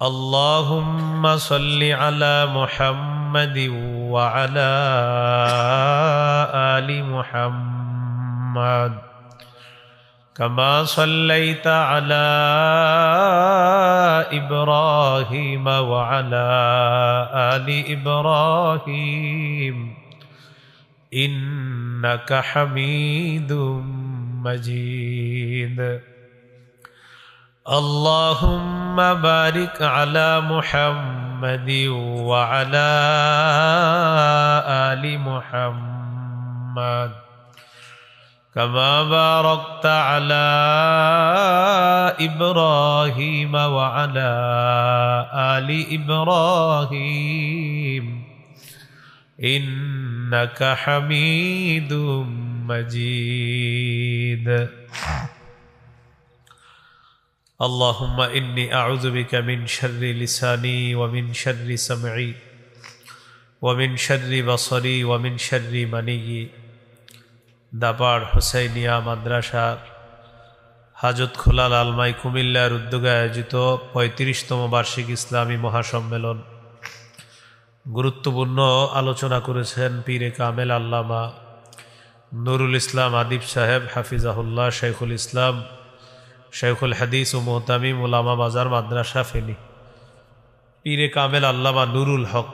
اللهم صل على محمد وعلى آل محمد كما صليت على إبراهيم وعلى آل إبراهيم إنك حميد مجيد اللهم بارك على محمد وعلى آل محمد كما باركت على إبراهيم وعلى آل إبراهيم إنك حميد مجيد اللهم إني أعوذ بك من شر لساني ومن شر سمعي ومن شر بصري ومن شر مني দাবার হুসাইনিয়া মাদ্রাসার হাজতখোলা লালমাই কুমিল্লার উদ্যোগে আয়োজিত ৩৫তম বার্ষিক ইসলামী মহাসম্মেলন। গুরুত্বপূর্ণ আলোচনা করেছেন পীরে কামেল আল্লামা নুরুল ইসলাম আদিব সাহেব হাফিজাহুল্লাহ, শেখুল ইসলাম, শেখুল হাদিস ও মুহতামিম উলামা বাজার মাদ্রাসা ফেনী। পীরে কামেল আল্লামা নুরুল হক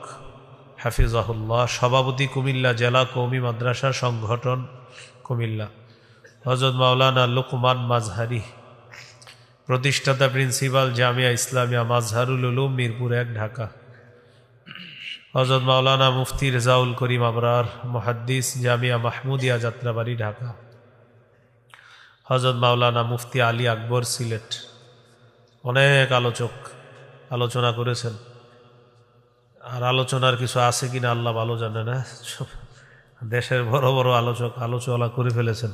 হাফিজাহুল্লাহ, সভাপতি কুমিল্লা জেলা কওমি মাদ্রাসা সংগঠন কুমিল্লা। হযরত মাওলানা লুকমান মাজহারি, প্রতিষ্ঠাতা প্রিন্সিপাল জামিয়া ইসলামিয়া মাজহারুল উলুম মিরপুর ১ ঢাকা। হযরত মাওলানা মুফতি রেজাউল করিম আবরার, মুহাদ্দিস জামিয়া মাহমুদিয়া যাত্রাবাড়ি ঢাকা। হযরত মাওলানা মুফতি আলী আকবর সিলেট। অনেক আলোচক আলোচনা করেছেন, আর আলোচনার কিছু আছে কিনা আল্লাহ ভালো জানে না। দেশের বড় বড় আলোচক আলোচনা করে ফেলেছেন।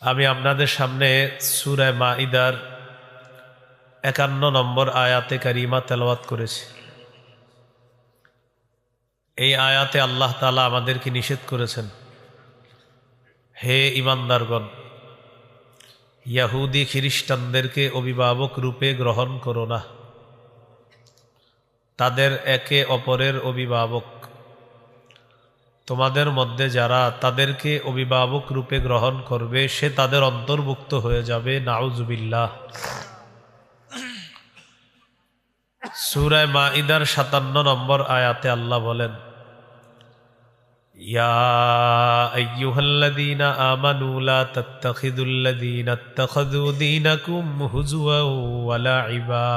আমি আপনাদের সামনে সূরা মাইদার ৫১ নম্বর আয়াতে কারিমা তেলাওয়াত করেছি। এই আয়াতে আল্লাহ তাআলা আমাদেরকে নিষেধ করেছেন, হে ঈমানদারগণ, ইহুদি খ্রিস্টানদেরকে অভিভাবক রূপে গ্রহণ করো না, তাদের একে অপরের অভিভাবক। তোমাদের মধ্যে যারা তাদেরকে অভিভাবক রূপে গ্রহণ করবে সে তাদের অন্তর্ভুক্ত হয়ে যাবে, নাউজুবিল্লাহ। সূরা মাইদার ৫৭ নম্বর আয়াতে আল্লাহ বলেন, ইয়া আইয়ুহাল্লাযীনা আমানু লা তাত্তাখিযুল্লাযীনা ইত্তাখাযু দীনাকুম হুজুওয়ান ওয়া লা'iবা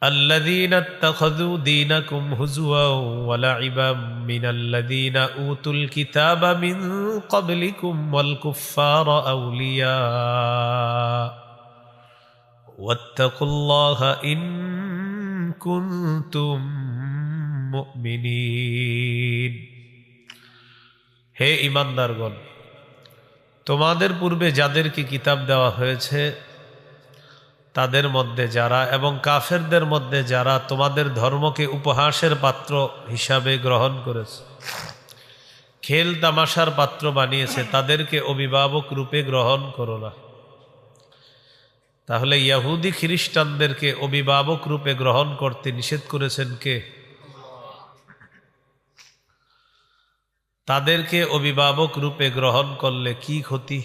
الذين اتخذوا دينكم هزوا ولعبا من الذين أوتوا الكتاب من قبلكم والكفار أولياء واتقوا الله إن كنتم মুমিনিন। হে ঈমানদারগণ, তোমাদের পূর্বে যাদেরকে কিতাব দেওয়া হয়েছে তাদের মধ্যে যারা এবং কাফেরদের মধ্যে যারা তোমাদের ধর্মকে উপহাসের পাত্র হিসাবে গ্রহণ করেছে, খেল তামাশার পাত্র বানিয়েছে, তাদেরকে অভিভাবক রূপে গ্রহণ করো না। তাহলে ইহুদি খ্রিস্টানদেরকে অভিভাবক রূপে গ্রহণ করতে নিষেধ করেছেন কে? তাদেরকে অভিভাবক রূপে গ্রহণ করলে কি ক্ষতি?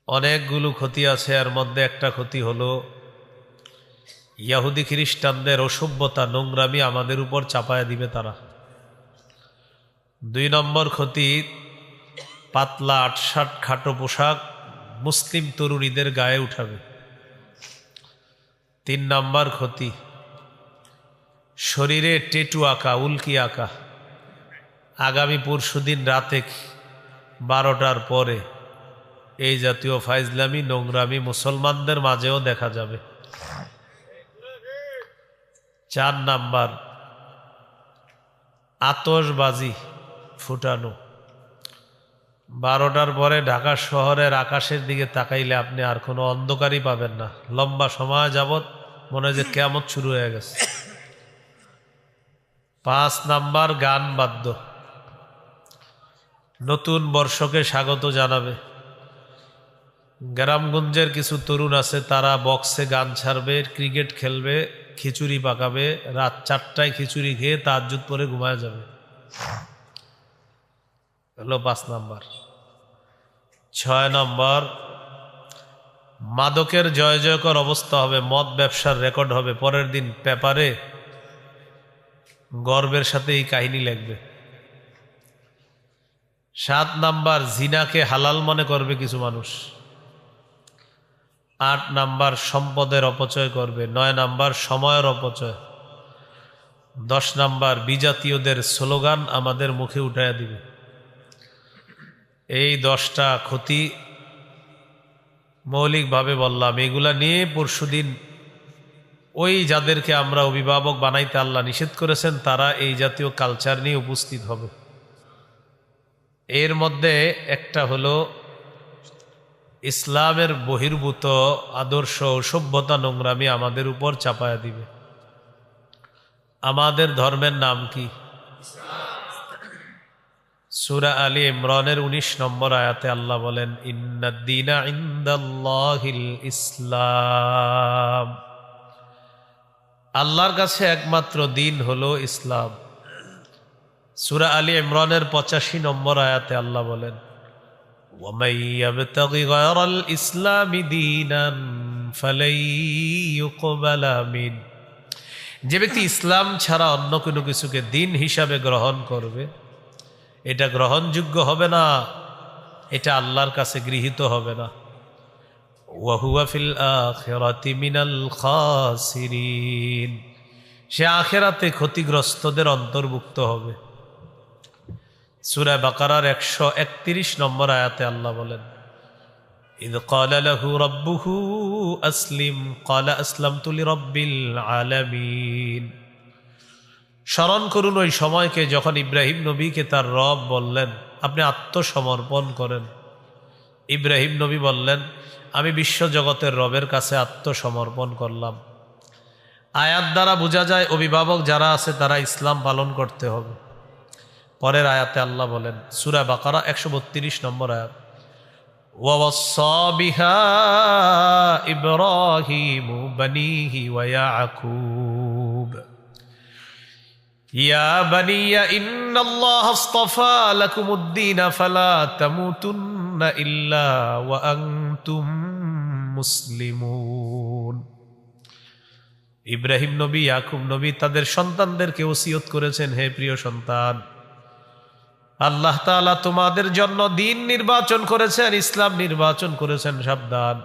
অনেকগুলো ক্ষতি আছে। এর মধ্যে একটা ক্ষতি হলো ইহুদি খ্রিস্টানদের অসভ্যতা, নোংরামি আমাদের উপর চাপায়া দিবে তারা। ২ নম্বর ক্ষতি, পাতলা আটশাট খাটো পোশাক মুসলিম তরুণীদের গায়ে উঠাবে। ৩ নম্বর ক্ষতি, শরীরে টেটু আঁকা, উল্কি আঁকা। আগামী পরশুদিন রাতে 12টার পরে এই জাতীয় ফাইজলামি, নোংরামি মুসলমানদের মাঝেও দেখা যাবে। ৪ নাম্বার, আতশবাজি ফুটানো। 12টার পরে ঢাকা শহরের আকাশের দিকে তাকাইলে আপনি আর কোনো অন্ধকারই পাবেন না। লম্বা সময় যাবৎ মনে হয় যে কিয়ামত শুরু হয়ে গেছে। ৫ নাম্বার, গান বাদ্য। নতুন বর্ষকে স্বাগত জানাবে। গ্রামগঞ্জের কিছু তরুণ আছে, তারা বক্সে গান ছাড়বে, ক্রিকেট খেলবে, খিচুড়ি পাকাবে, রাত 4টায় খিচুড়ি খেয়ে তাহাজ্জুদ পরে ঘুমায় যাবে। হলো 5 নাম্বার। 6 নম্বর, মাদকের জয় জয়কর অবস্থা হবে, মদ ব্যবসার রেকর্ড হবে, পরের দিন পেপারে গর্বের সাথে এই কাহিনী লিখবে। 7 নাম্বার, জিনাকে হালাল মনে করবে কিছু মানুষ। 8 নাম্বার, সম্পদের অপচয় করবে। 9 নাম্বার, সময়ের অপচয়। 10 নাম্বার, বিজাতীয়দের স্লোগান আমাদের মুখে উঠাইয়া দিবে। এই 10টা ক্ষতি মৌলিকভাবে বললাম। এগুলা নিয়ে পরশুদিন ওই যাদেরকে আমরা অভিভাবক বানাইতে আল্লাহ নিষেধ করেছেন, তারা এই জাতীয় কালচার নিয়ে উপস্থিত হবে। এর মধ্যে একটা হলো ইসলামের বহির্ভূত আদর্শ সভ্যতা নোংরামি আমাদের উপর চাপায়া দিবে। আমাদের ধর্মের নাম কি? সূরা আলী ইমরানের 19 নম্বর আয়াতে আল্লাহ বলেন, ইন্নাদ-দীনা ইনদাল্লাহিল ইসলাম। আল্লাহর কাছে একমাত্র দিন হলো ইসলাম। সূরা আলী ইমরানের 85 নম্বর আয়াতে আল্লাহ বলেন, ওয়ামান ইয়াবতাগি গায়রাল ইসলামি দীনান ফালাই ইউকবালা মিন। যে ব্যক্তি ইসলাম ছাড়া অন্য কোনো কিছুকে দিন হিসাবে গ্রহণ করবে, এটা গ্রহণযোগ্য হবে না, এটা আল্লাহর কাছে গৃহীত হবে না। ওয়া হুয়া ফিল আখিরাতি মিনাল খাসিরিন। সে আখিরাতে ক্ষতিগ্রস্তদের অন্তর্ভুক্ত হবে। সূরা বাকারার 131 নম্বর আয়াতে আল্লাহ বলেন, ইয ক্বালা লাহু রাব্বুহু আসলিম ক্বালা আসলামতু লিরাব্বিল আলামিন। স্মরণ করুন ওই সময়কে যখন ইব্রাহিম নবীকে তার রব বললেন, আপনি আত্মসমর্পণ করেন। ইব্রাহিম নবী বললেন, আমি বিশ্বজগতের রবের কাছে আত্মসমর্পণ করলাম। আয়াত দ্বারা বোঝা যায় অভিভাবক যারা আছে তারা ইসলাম পালন করতে হবে। পরের আয়াতে আল্লাহ বলেন, সূরা বাকারা 132 নম্বর আয়াত, ওয়াওয়াসসা বিহা ইব্রাহিমু বানিহি ওয়া ইয়াকুব ইয়া বানিয়া ইন্নাল্লাহা আসতাফা লাকুমুদ-দীন ফালা তামুতুন্না ইল্লা ওয়া আনতুম মুসলিমুন। ইব্রাহিম নবী, ইয়াকুব নবী তাদের সন্তানদেরকে ওসিয়ত করেছেন, হে প্রিয় সন্তান, আল্লাহ তাআলা তোমাদের জন্য দিন নির্বাচন করেছেন, ইসলাম নির্বাচন করেছেন। সাবধান,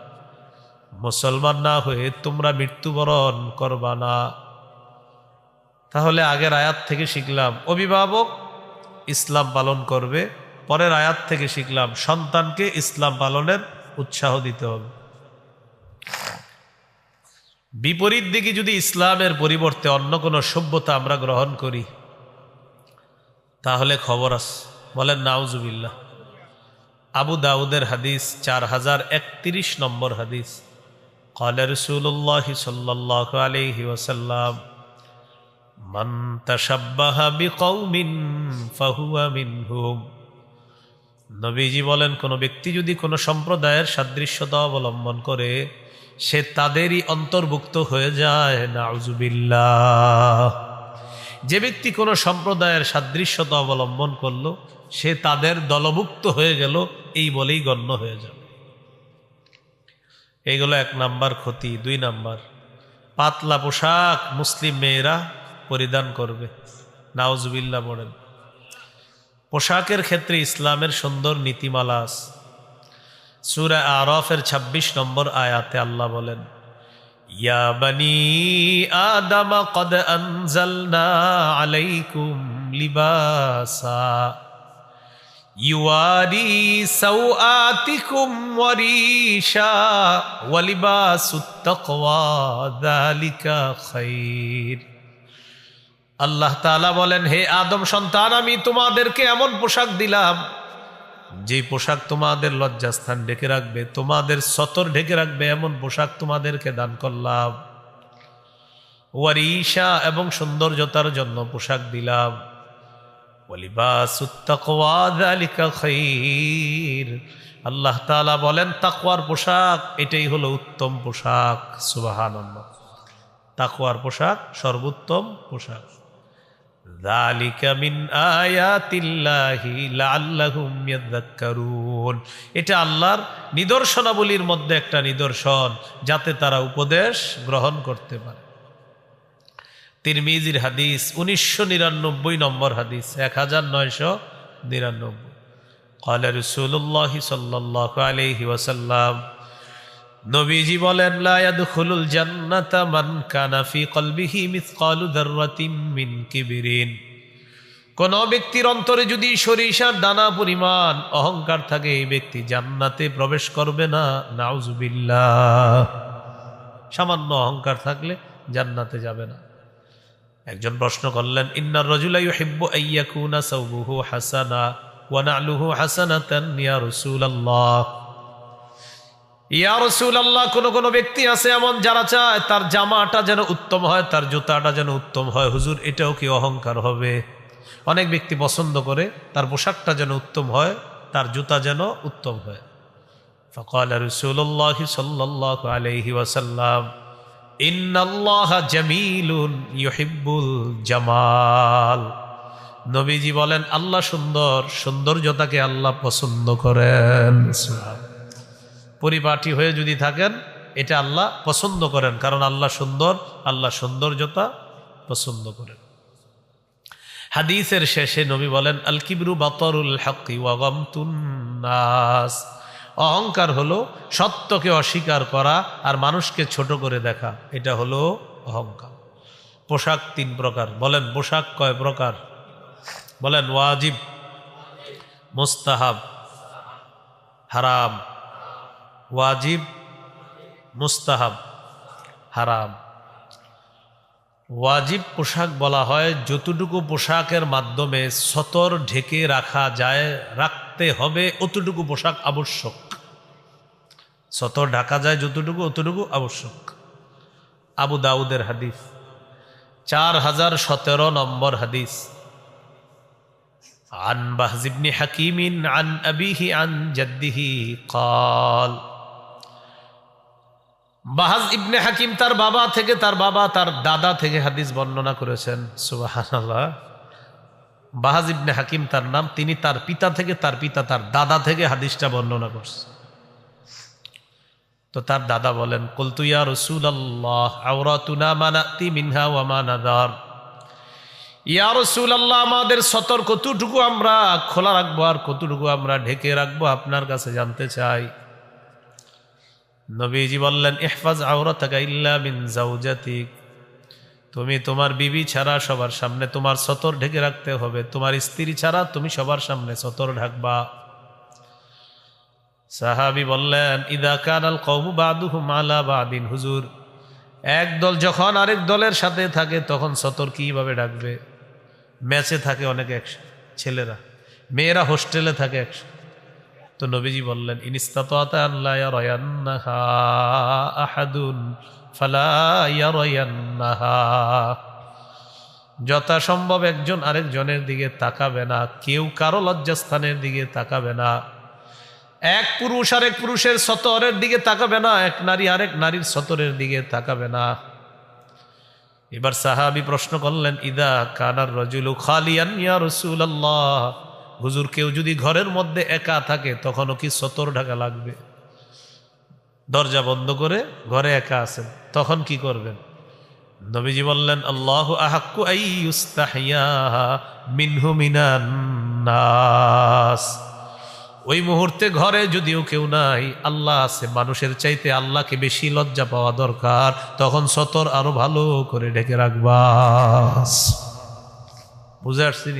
মুসলমান না হয়ে তোমরা মৃত্যুবরণ করবা না। তাহলে আগের আয়াত থেকে শিখলাম অভিভাবক ইসলাম পালন করবে। পরের আয়াত থেকে শিখলাম সন্তানকে ইসলাম পালনের উৎসাহ দিতে হবে। বিপরীত দিকে যদি ইসলামের পরিবর্তে অন্য কোনো সভ্যতা আমরা গ্রহণ করি, তাহলে খবর আছে। বলেন নাউজুবিল্লাহ। আবু দাউদের হাদিস 4031 নম্বর হাদিস, ক্বালা রাসূলুল্লাহ সাল্লাল্লাহু আলাইহি ওয়াসাল্লাম, মান তাশাব্বাহা বিকওমিন ফাহুয়া মিনহুম। নবীজি বলেন, কোনো ব্যক্তি যদি কোনো সম্প্রদায়ের সাদৃশ্যতা অবলম্বন করে, সে তাদেরই অন্তর্ভুক্ত হয়ে যায়। নাউজুবিল্লাহ। যে ব্যক্তি কোনো সম্প্রদায়ের সাদৃশ্যতা অবলম্বন করলো, সে তাদের দলভুক্ত হয়ে গেল, এই বলেই গণ্য হয়ে যাবে। এইগুলো 1 নাম্বার ক্ষতি। 2 নাম্বার, পাতলা পোশাক মুসলিম মেয়েরা পরিধান করবে। নাউজুবিল্লাহ বলেন। পোশাকের ক্ষেত্রে ইসলামের সুন্দর নীতিমালা আছে। সূরা আরাফের 26 নম্বর আয়াতে আল্লাহ বলেন, ইয়া বানি আদম কদ আনজালনা আলাইকুম লিবাসা ইউয়ারি সাওআতিকুম ওয়ারিশা ওয়া লিবাসুত তাকওয়া যালিকা খায়র। আল্লাহ তাআলা বলেন, হে আদম সন্তান, আমি তোমাদেরকে এমন পোশাক দিলাম যে পোশাক তোমাদের লজ্জাস্থান ঢেকে রাখবে, তোমাদের সতর ঢেকে রাখবে, এমন পোশাক তোমাদেরকে দান করলাম। ওয়ারিশা, এবং সৌন্দর্যতার জন্য পোশাক দিলাম। ওয়ালিবাসুত তাকওয়া যালিকা খায়র। আল্লাহ তাআলা বলেন তাকওয়ার পোশাক এটাই হলো উত্তম পোশাক। সুবহানাল্লাহ। তাকওয়ার পোশাক সর্বোত্তম পোশাক। যালিকা মিন আয়াতিল্লাহি লাআল্লাহুম ইয়াযাক্কারুন। এটা আল্লাহর নিদর্শনাবলীর মধ্যে একটা নিদর্শন, যাতে তারা উপদেশ গ্রহণ করতে পারে। তিরমিজির হাদিস 1999 নম্বর হাদিস, 1999। قال رسول الله صلى الله عليه وسلم, নবীজি বলেন লা ইয়াদখুলুল জান্নাতা মান কানা ফি কলবিহি মিসকালু যাররাতিন মিন কিবরিন। কোন ব্যক্তির অন্তরে যদি সরিষার দানা পরিমাণ অহংকার থাকে, এই ব্যক্তি জান্নাতে প্রবেশ করবে না। নাউজুবিল্লাহ। সামান্য অহংকার থাকলে জান্নাতে যাবে না। একজন প্রশ্ন করলেন, ইন্নার রাজুলা ইউহিব্বু আইয়াকুনা সাওবুহু হাসানা ওয়া না'লুহু হাসানাতান ইয়া রাসূলুল্লাহ। ইয়া রাসূলুল্লাহ, কোন ব্যক্তি আছে এমন যারা চায় তার জামাটা যেন উত্তম হয়, তার জুতাটা যেন উত্তম হয়। হুজুর, এটাও কি অহংকার হবে? অনেক ব্যক্তি পছন্দ করে তার পোশাকটা যেন উত্তম হয়, তার জুতা যেন উত্তম হয়। ফাকালা রাসূলুল্লাহ সাল্লাল্লাহু আলাইহি ওয়াসাল্লাম, ইন্নাল্লাহা জামিলুন ইউহিব্বুল জামাল। নবীজি বলেন আল্লাহ সুন্দর, সৌন্দর্যতাকে আল্লাহ পছন্দ করেন। পরিপাটি হয়ে যদি থাকেন, এটা আল্লাহ পছন্দ করেন, কারণ আল্লাহ সুন্দর, আল্লাহ সৌন্দর্যতা পছন্দ করেন। হাদিসের শেষে নবী বলেন আল কিবরু বাতারুল হাক্কি ওয়া গামতুন নাস। অহংকার হলো সত্যকে অস্বীকার করা আর মানুষকে ছোট করে দেখা, এটা হলো অহংকার। পোশাক 3 প্রকার। বলেন পোশাক কয় প্রকার? বলেন ওয়াজিব, মুস্তাহাব, হারাম। ওয়াজিব, মুস্তাহাব, হারাম। ওয়াজিব পোশাক বলা হয় যতটুকু পোশাকের মাধ্যমে সতর ঢেকে রাখা যায়, রাখতে হবে অতটুকু পোশাক আবশ্যক। সতর ঢাকা যায় যতটুকু, অতটুকু আবশ্যক। আবু দাউদের হাদিস, 4017 নম্বর হাদিস। আন বাহজ ইবনে হাকিমিন আন আবিহি আন জাদ্দিহি قال, বাহাজ ইবনে হাকিম তার বাবা থেকে, তার দাদা থেকে হাদিস বর্ণনা করেছেন। সুবহানাল্লাহ। বাহাজ ইবনে হাকিম তার নাম, তিনি তার পিতা থেকে, তার দাদা থেকে হাদিসটা বর্ণনা করছেন। তো তার দাদা বলেন, কুলতু ইয়া রাসূলুল্লাহ আওরাতুনা মা নাতি মিনহা ওয়া মা নাদার। ইয়া রাসূলুল্লাহ, আমাদের সতর কতটুকু আমরা খোলা রাখবো আর কতটুকু আমরা ঢেকে রাখবো, আপনার কাছে জানতে চাই। নবীজি বললেন ইহফাজ আওরাতাকা ইল্লা মিন যাওজাতিক। তুমি তোমার বিবি ছাড়া সবার সামনে তোমার সতর ঢেকে রাখতে হবে, তোমার স্ত্রী ছাড়া তুমি সবার সামনে সতর ঢাকবা। সাহাবী বললেন ইদা কানাল কওমু বাদুহুম আলা বাদিন। হুজুর, এক দল যখন আরেক দলের সাথে থাকে তখন সতর কিভাবে ঢাকবে? ম্যাচে থাকে অনেকে একসাথে, ছেলেরা, মেয়েরা হোস্টেলে থাকে একসাথে। তো নবীজি বললেন ইনিস্তাতাতা আন লা ইয়ারায়ান্নাহা আহাদুন ফালা ইয়ারায়ান্নাহা। যথাসম্ভব একজন আরেকজনের দিকে তাকাবে না, কেউ কারো লজ্জাস্থানের দিকে তাকাবে না। এক পুরুষ আরেক পুরুষের সতরের দিকে তাকাবে না, এক নারী আরেক নারীর সতরের দিকে তাকাবে না। এবার সাহাবী প্রশ্ন করলেন ইদা কানার রাজুলু খালিয়ান ইয়া রাসূলুল্লাহ। হুজুর, কেউ যদি ঘরের মধ্যে একা থাকে তখনও কি সতর ঢাকা লাগবে? দরজা বন্ধ করে ঘরে একা আছেন, তখন কি করবেন? নবীজি বললেন আল্লাহু আহাক্কু আইয়ুস্তাহিয়া মিনহু মিনান নাস। ওই মুহূর্তে ঘরে যদিও কেউ নাই, আল্লাহ আছে, মানুষের চাইতে আল্লাহকে বেশি লজ্জা পাওয়া দরকার, তখন সতর আরো ভালো করে ঢেকে রাখবা। বুঝে আসছি?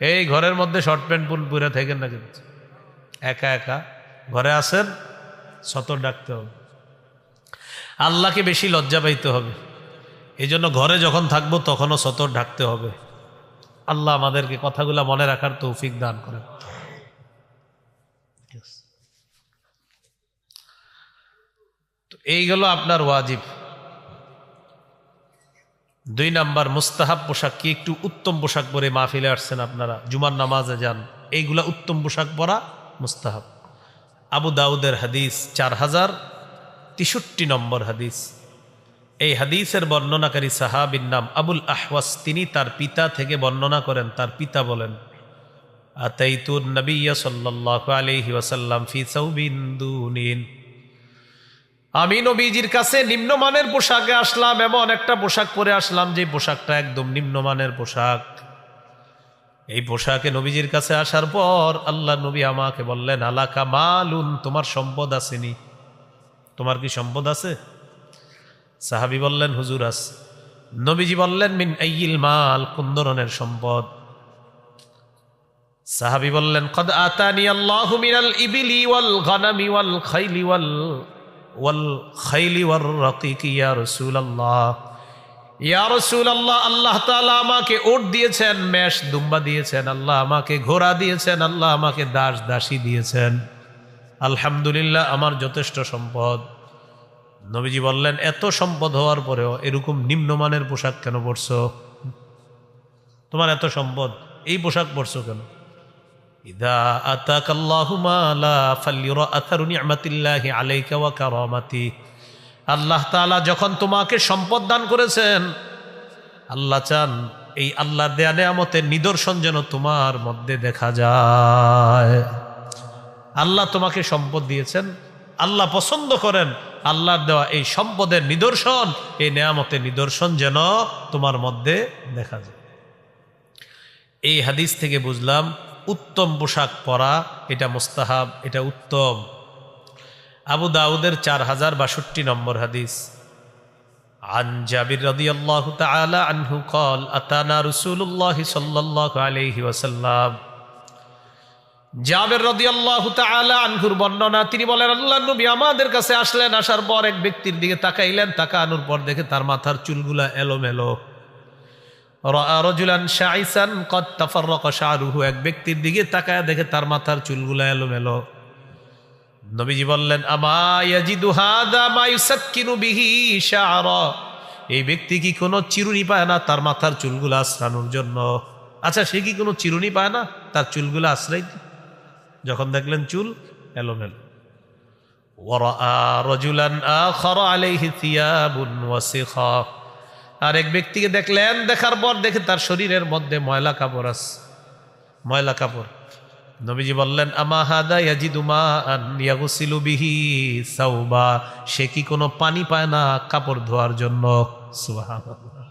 এই ঘরের মধ্যে শর্ট প্যান্ট পরে থাকেন না, কিন্তু একা একা ঘরে আছেন, সতর ডাকতে হবে, আল্লাহকে বেশি লজ্জা পাইতে হবে। এই জন্য ঘরে যখন থাকবো তখনও সতর ঢাকতে হবে। আল্লাহ আমাদেরকে কথাগুলা মনে রাখার তৌফিক দান করেন। তো এই গেল আপনার ওয়াজিব। 2 নাম্বার মুস্তাহাব পোশাক কি? একটু উত্তম পোশাক পরে মাহফিলে আসছেন আপনারা, জুমার নামাজে যান, এইগুলা উত্তম পোশাক পরা মুস্তাহাব। আবু দাউদের হাদিস 4063 নম্বর হাদিস। এই হাদিসের বর্ণনাকারী সাহাবীর নাম আবুল আহওয়াস। তিনি তার পিতা থেকে বর্ণনা করেন। তার পিতা বলেন, আতাইতুন নবিয়্য সাল্লাল্লাহু আলাইহি ওয়াসাল্লাম ফি সাউবিন দুনিন, আমি নবীজির কাছে নিম্নমানের পোশাকে আসলাম, এমন একটা পোশাক পরে আসলাম যে পোশাকটা একদম নিম্নমানের পোশাক। এই পোশাকে নবীজির কাছে আসার পর আল্লাহ নবী আমাকে বললেন, আলাকা মালুন, তোমার সম্পদ আসেনি? তোমার কি সম্পদ আছে? সাহাবী বললেন, হুজুর আছে। নবীজি বললেন, মিন আইয়িল মাল, কোন ধরনের সম্পদ? সাহাবী বললেন, কদ আতানি আল্লাহু মিনাল ইবিলি ওয়াল গানামি ওয়াল খাইলি ওয়াল রাকিকি ইয়া রাসূলুল্লাহ। ইয়া রাসূলুল্লাহ, আল্লাহ তাআলা আমাকে উট দিয়েছেন, মেষ দুম্বা দিয়েছেন, আল্লাহ আমাকে ঘোড়া দিয়েছেন, আল্লাহ আমাকে দাস দাসী দিয়েছেন, আলহামদুলিল্লাহ আমার যথেষ্ট সম্পদ। নবীজি বললেন, এত সম্পদ হওয়ার পরেও এরকম নিম্নমানের পোশাক কেন পরছো? তোমার এত সম্পদ, এই পোশাক পরছো কেন? ইদা আতাকাল্লাহু মালা ফালইউরা আথারু নি'মাতিল্লাহি আলাইকা ওয়া কারামাতি। আল্লাহ তাআলা যখন তোমাকে সম্পদ দান করেছেন, আল্লাহ চান এই আল্লাহর দেয়া নেয়ামতের নিদর্শন যেন তোমার মধ্যে দেখা যায়। আল্লাহ তোমাকে সম্পদ দিয়েছেন, আল্লাহ পছন্দ করেন আল্লাহর দেওয়া এই সম্পদের নিদর্শন, এই নেয়ামতের নিদর্শন যেন তোমার মধ্যে দেখা যায়। এই হাদিস থেকে বুঝলাম উত্তম পোশাক পরা এটা মুস্তাহাব, এটা উত্তম। আবু দাউদের 4062 নম্বর হাদিস। আন জাবির রাদিয়াল্লাহু তাআলা আনহু قال আতানা রাসূলুল্লাহ সাল্লাল্লাহু আলাইহি ওয়াসাল্লাম। জাবির রাদিয়াল্লাহু তাআলা আনহুর বর্ণনা, তিনি বলেন, আল্লাহর নবী আমাদের কাছে আসলেন, আসার পর এক ব্যক্তির দিকে তাকাইলেন, তাকানোর পর দেখে তার মাথার চুলগুলা এলোমেলো। রাআ রাজুলান শাইসান কদ তাফাররাকা শা'রুহু, এক ব্যক্তির দিকে তাকায় দেখে তার মাথার চুলগুলা এলোমেলো। নবীজি বললেন, আমা ইয়াজিদু হাদা মা ইউসাক্কিনু বিহি শা'রা, এই ব্যক্তি কি কোনো চিরুনি পায় না তার মাথার চুলগুলা আশ্রানোর জন্য? আচ্ছা, সে কি কোনো চিরুনি পায় না তার চুলগুলা আশ্রাইতে? যখন দেখলেন চুল এলোমেলো। ওয়া রাআ রাজুলান আখারা আলাইহি থিয়াবুন ওয়াসিখা, আর এক ব্যক্তিকে দেখলেন, দেখার পর দেখে তার শরীরের মধ্যে ময়লা কাপড় আছে, ময়লা কাপড়। নবীজি বললেন, আমা হাদা ইয়াজিদু মাআন ইয়াগসিলু বিহি সাওবা, সে কি কোনো পানি পায় না কাপড় ধোয়ার জন্য? সুবহানাল্লাহ।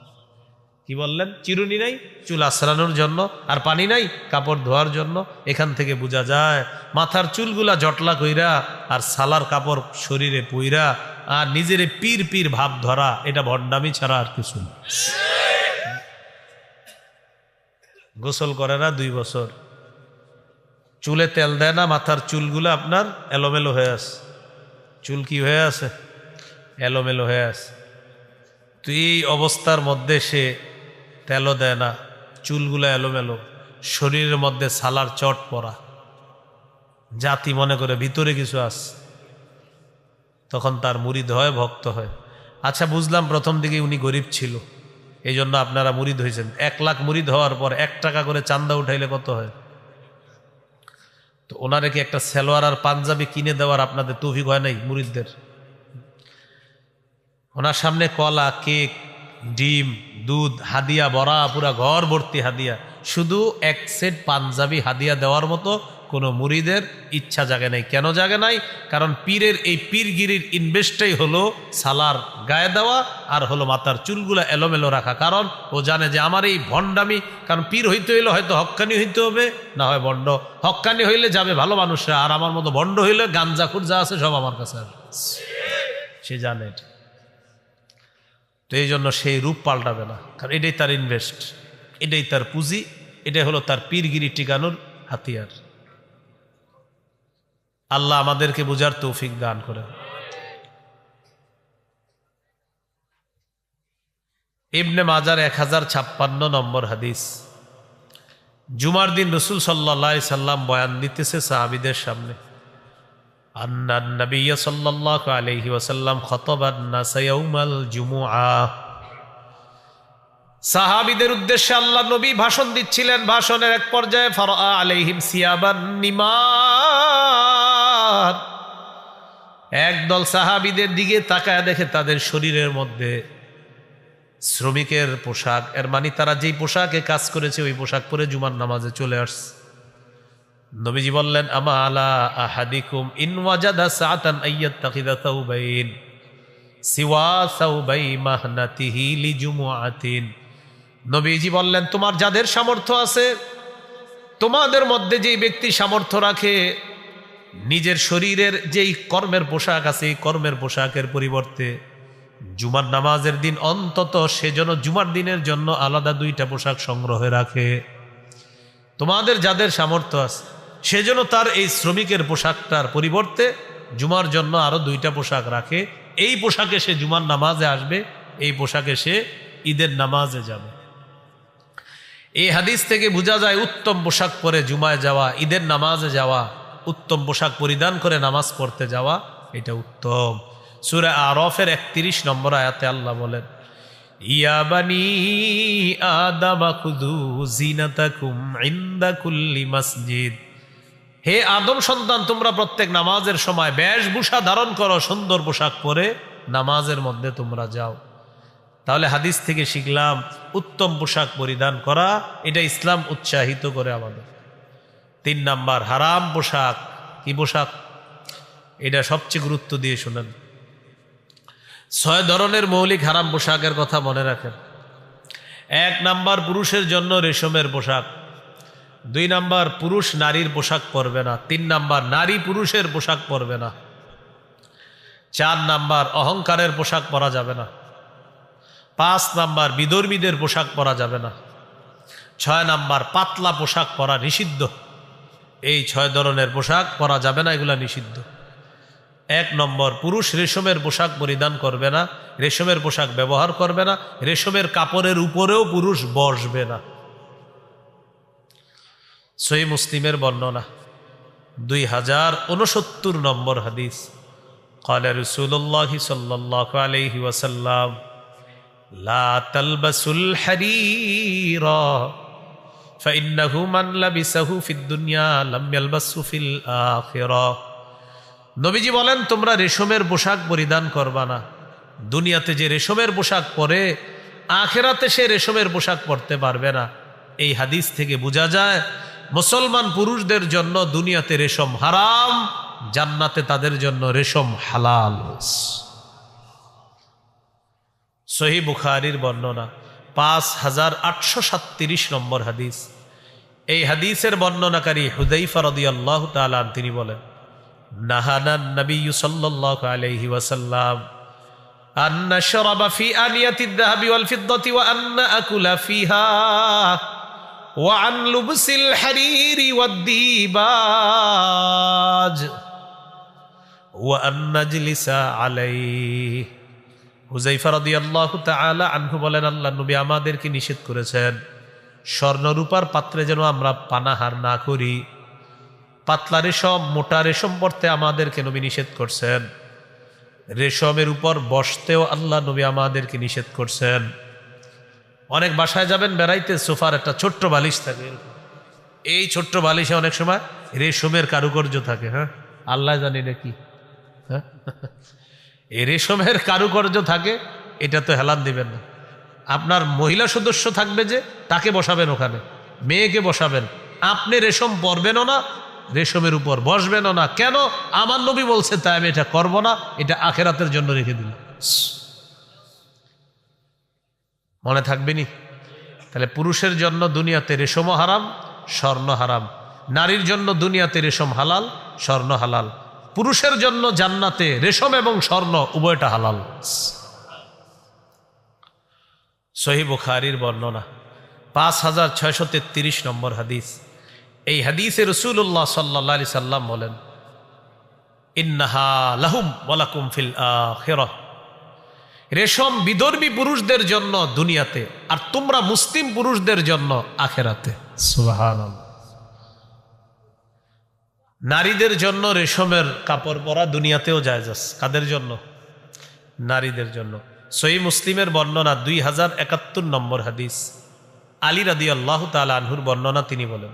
কি বললেন? চিরুনি নাই চুল আশ্রানোর জন্য, আর পানি নাই কাপড় ধোয়ার জন্য। এখান থেকে বোঝা যায় মাথার চুলগুলা জটলা কইরা আর সালার কাপড় শরীরে পুইরা আর নিজের পীর পীর ভাব ধরা, এটা ভণ্ডামি ছাড়া আর কিছু না। গোসল করে না 2 বছর, চুলে তেল দেয় না, মাথার চুলগুলো আপনার এলোমেলো হয়ে আছে। চুল কি হয়ে আছে? এলোমেলো হয়ে আছে। তো এই অবস্থার মধ্যে সে তেলও দেয় না, চুলগুলো এলোমেলো, শরীরের মধ্যে সালার চট পরা, জাতি মনে করে ভিতরে কিছু আছে, তখন তার মুরিদ হয়, ভক্ত হয়। আচ্ছা, বুঝলাম প্রথম দিকে উনি গরিব ছিল, এই জন্য আপনারা মুরিদ হয়েছেন। 1 লাখ মুরিদ হওয়ার পর 1 টাকা করে চান্দা উঠাইলে কত হয়? তো ওনারে কি একটা সালোয়ার আর পাঞ্জাবি কিনে দেওয়ার আপনাদের তৌফিক হয় নাই মুরিদদের? ওনার সামনে কলা, কেক, ডিম, দুধ, হাদিয়া ভরা, পুরা ঘর ভর্তি হাদিয়া, শুধু 1 সেট পাঞ্জাবি হাদিয়া দেওয়ার মতো কোনো মুরিদের ইচ্ছা জাগে নাই। কেন জাগে নাই? কারণ পীরের এই পীরগিরির ইনভেস্টটাই হলো সালার গায়ে দেওয়া আর হলো মাথার চুলগুলা এলোমেলো রাখা। কারণ ও জানে যে আমার এই ভণ্ডামি, কারণ পীর হইতে হইলে হয়তো হক্কানি হইতে হবে, না হয় ভণ্ড। হক্কানি হইলে যাবে ভালো মানুষরা, আর আমার মতো ভণ্ড হইলে গাঞ্জাখুর যা আছে সব আমার কাছে আসবে। সে জানে এটা। তো এই জন্য সেই রূপ পাল্টাবে না, কারণ এটাই তার ইনভেস্ট, এটাই তার পুঁজি, এটাই হলো তার পীরগিরি টিকানোর হাতিয়ার। আল্লাহ আমাদেরকে বুঝার তৌফিক দান করে। ইবনে মাজার 1056 নম্বর হাদিস। জুমার দিন রাসূল সাল্লাল্লাহু আলাইহি সাল্লাম বয়ান দিতেছে সাহাবীদের সামনে। আন্নান নবী সাল্লাল্লাহু আলাইহি ওয়াসাল্লাম খাতাবান নাস ইয়াউমাল জুমুআহ। সাহাবীদের উদ্দেশ্যে আল্লাহ নবী ভাষণ দিচ্ছিলেন। ভাষণের এক পর্যায়ে ফারা আলাইহিম সিয়াবান নিমান, একদল সাহাবীদের দিকে তাকায় দেখে তাদের শরীরের মধ্যে শ্রমিকের পোশাক, এর মানে তারা যেই পোশাকে কাজ করেছে ওই পোশাক পরে জুমার নামাজে চলে আসছে। নবীজি বললেন, আমা আলা আহাদিকুম ইন ওয়াজাদা সাআতান আইয়াত্তাখিযা সাওবাইন সিওয়া সাওবাই মাহনাতিহি লিজুমুআতিন। নবীজি বললেন, তোমার যাদের সামর্থ্য আছে, তোমাদের মধ্যে যেই ব্যক্তি সামর্থ্য রাখে নিজের শরীরের যেই কর্মের পোশাক আছে এই কর্মের পোশাকের পরিবর্তে জুমার নামাজের দিন অন্তত সেজন্য জুমার দিনের জন্য আলাদা দুইটা পোশাক সংগ্রহে রাখে। তোমাদের যাদের সামর্থ্য আছে সেজন্য তার এই শ্রমিকের পোশাকটার পরিবর্তে জুমার জন্য আরো দুইটা পোশাক রাখে। এই পোশাকে সে জুমার নামাজে আসবে, এই পোশাকে সে ঈদের নামাজে যাবে। এই হাদিস থেকে বোঝা যায় উত্তম পোশাক পরে জুমায় যাওয়া, ঈদের নামাজে যাওয়া, উত্তম পোশাক পরিধান করে নামাজ পড়তে যাওয়া, এটা উত্তম। সূরা আরাফের 31 নম্বর আয়াতে আল্লাহ বলেন, ইয়া বানি আদম খুযু জিনাতাকুম ইনদা কুল্লি মসজিদ। হে আদম সন্তান, তোমরা প্রত্যেক নামাজের সময় বেশভূষা ধারণ করো, সুন্দর পোশাক পরে নামাজের মধ্যে তোমরা যাও। তাহলে হাদিস থেকে শিখলাম উত্তম পোশাক পরিধান করা, এটা ইসলাম উৎসাহিত করে আমাদের। 3 নাম্বার, হারাম পোশাক। কি পোশাক? এটা সবচেয়ে গুরুত্ব দিয়ে শুনেন। 6 ধরনের মৌলিক হারাম পোশাকের কথা মনে রাখেন। 1 নাম্বার, পুরুষের জন্য রেশমের পোশাক। 2 নাম্বার, পুরুষ নারীর পোশাক পরবে না। 3 নাম্বার, নারী পুরুষের পোশাক পরবে না। 4 নাম্বার, অহংকারের পোশাক পরা যাবে না। 5 নাম্বার, বিধর্মীদের পোশাক পরা যাবে না। 6 নাম্বার, পাতলা পোশাক পরা নিষিদ্ধ। এই 6 ধরনের পোশাক পরা যাবে না, এগুলা নিষিদ্ধ। 1 নম্বর, পুরুষ রেশমের পোশাক পরিধান করবে না, রেশমের পোশাক ব্যবহার করবে না, রেশমের কাপড়ের উপরেও পুরুষ বসবে না। সহিহ মুসলিমের বর্ণনা 2069 নম্বর হাদিস। ক্বালা রাসূলুল্লাহ সাল্লাল্লাহু আলাইহি ওয়াসাল্লাম, লা তালবাসুল হারীরা ফাইন্নাহু মান লাবিসাহু ফিদ দুনিয়া লাম ইয়ালবাসহু ফিল আখিরাহ। নবীজি বলেন, তোমরা রেশমের পোশাক পরিধান করবা না। দুনিয়াতে যে রেশমের পোশাক পরে আখিরাতে সে রেশমের পোশাক পরতে পারবে না। এই হাদিস থেকে বোঝা যায় মুসলমান পুরুষদের জন্য দুনিয়াতে রেশম হারাম, জান্নাতে তাদের জন্য রেশম হালাল। সহিহ বুখারীর বর্ণনা 5837 নম্বর হাদিস। এই হাদিসের বর্ণনাকারী হুযায়ফা রাদিয়াল্লাহু তাআলা আনহু তিনি বলেন, নাহানান নবী সাল্লাল্লাহু আলাইহি ওয়াসাল্লাম আন নাশরাবা ফি আনিয়াতিদ যাহাবি ওয়াল ফিদ্দাতি ওয়া আন নাকুলা ফিহা ওয়া আন লুবসিল হারিরি ওয়াদ দিবাজ ওয়া আন নাজলিসা আলাইহি। হুযায়ফা রাদিয়াল্লাহু তাআলা আনহু বলেন, আল্লাহর নবী আমাদেরকে নিষেধ করেছেন স্বর্ণরূপার পাত্রে যেন আমরা পানাহার না করি। পাতলা রেশম, মোটা রেশম পরতে আমাদেরকে নবী নিষেধ করছেন। রেশমের উপর বসতেও আল্লাহ নবী আমাদেরকে নিষেধ করছেন। অনেক বাসায় যাবেন বেড়াইতে, সোফার একটা ছোট্ট বালিশ থাকে, এই ছোট্ট বালিশে অনেক সময় রেশমের কারুকার্য থাকে। হ্যাঁ, আল্লাহ জানি না কি, হ্যাঁ এই রেশমের কারুকার্য থাকে, এটা তো হেলান দিবেন না। আপনার মহিলা সদস্য থাকবে যে, তাকে বসাবেন ওখানে, মেয়েকে বসাবেন, আপনি রেশম পরবেনও না, রেশমের উপর বসবেনও না। কেন? আমার নবী বলছে তাই আমি এটা করব না, এটা আখিরাতের জন্য রেখে দিলাম। মনে থাকবেনি? তাহলে পুরুষের জন্য দুনিয়াতে রেশমও হারাম, স্বর্ণ হারাম। নারীর জন্য দুনিয়াতে রেশম হালাল, স্বর্ণ হালাল। পুরুষের জন্য জান্নাতে রেশম এবং স্বর্ণ উভয়টা হালাল। সহিহ বুখারীর বর্ণনা 5633 নম্বর হাদিস। এই হাদিসে রাসূলুল্লাহ সাল্লাল্লাহু আলাইহি সাল্লাম বলেন, ইন্নাহা লাহুম ওয়া লাকুম ফিল আখিরাহ। রেশম বিধর্মী পুরুষদের জন্য দুনিয়াতে, আর তোমরা মুসলিম পুরুষদের জন্য আখিরাতে। সুবহানাল্লাহ। নারীদের জন্য রেশমের কাপড় পরা দুনিয়াতেও জায়েজ আছে। কাদের জন্য? নারীদের জন্য। সহিহ মুসলিমের বর্ণনা 2071 নম্বর হাদিস। আলী রাদিয়াল্লাহু তাআলা আনহুর বর্ণনা, তিনি বলেন,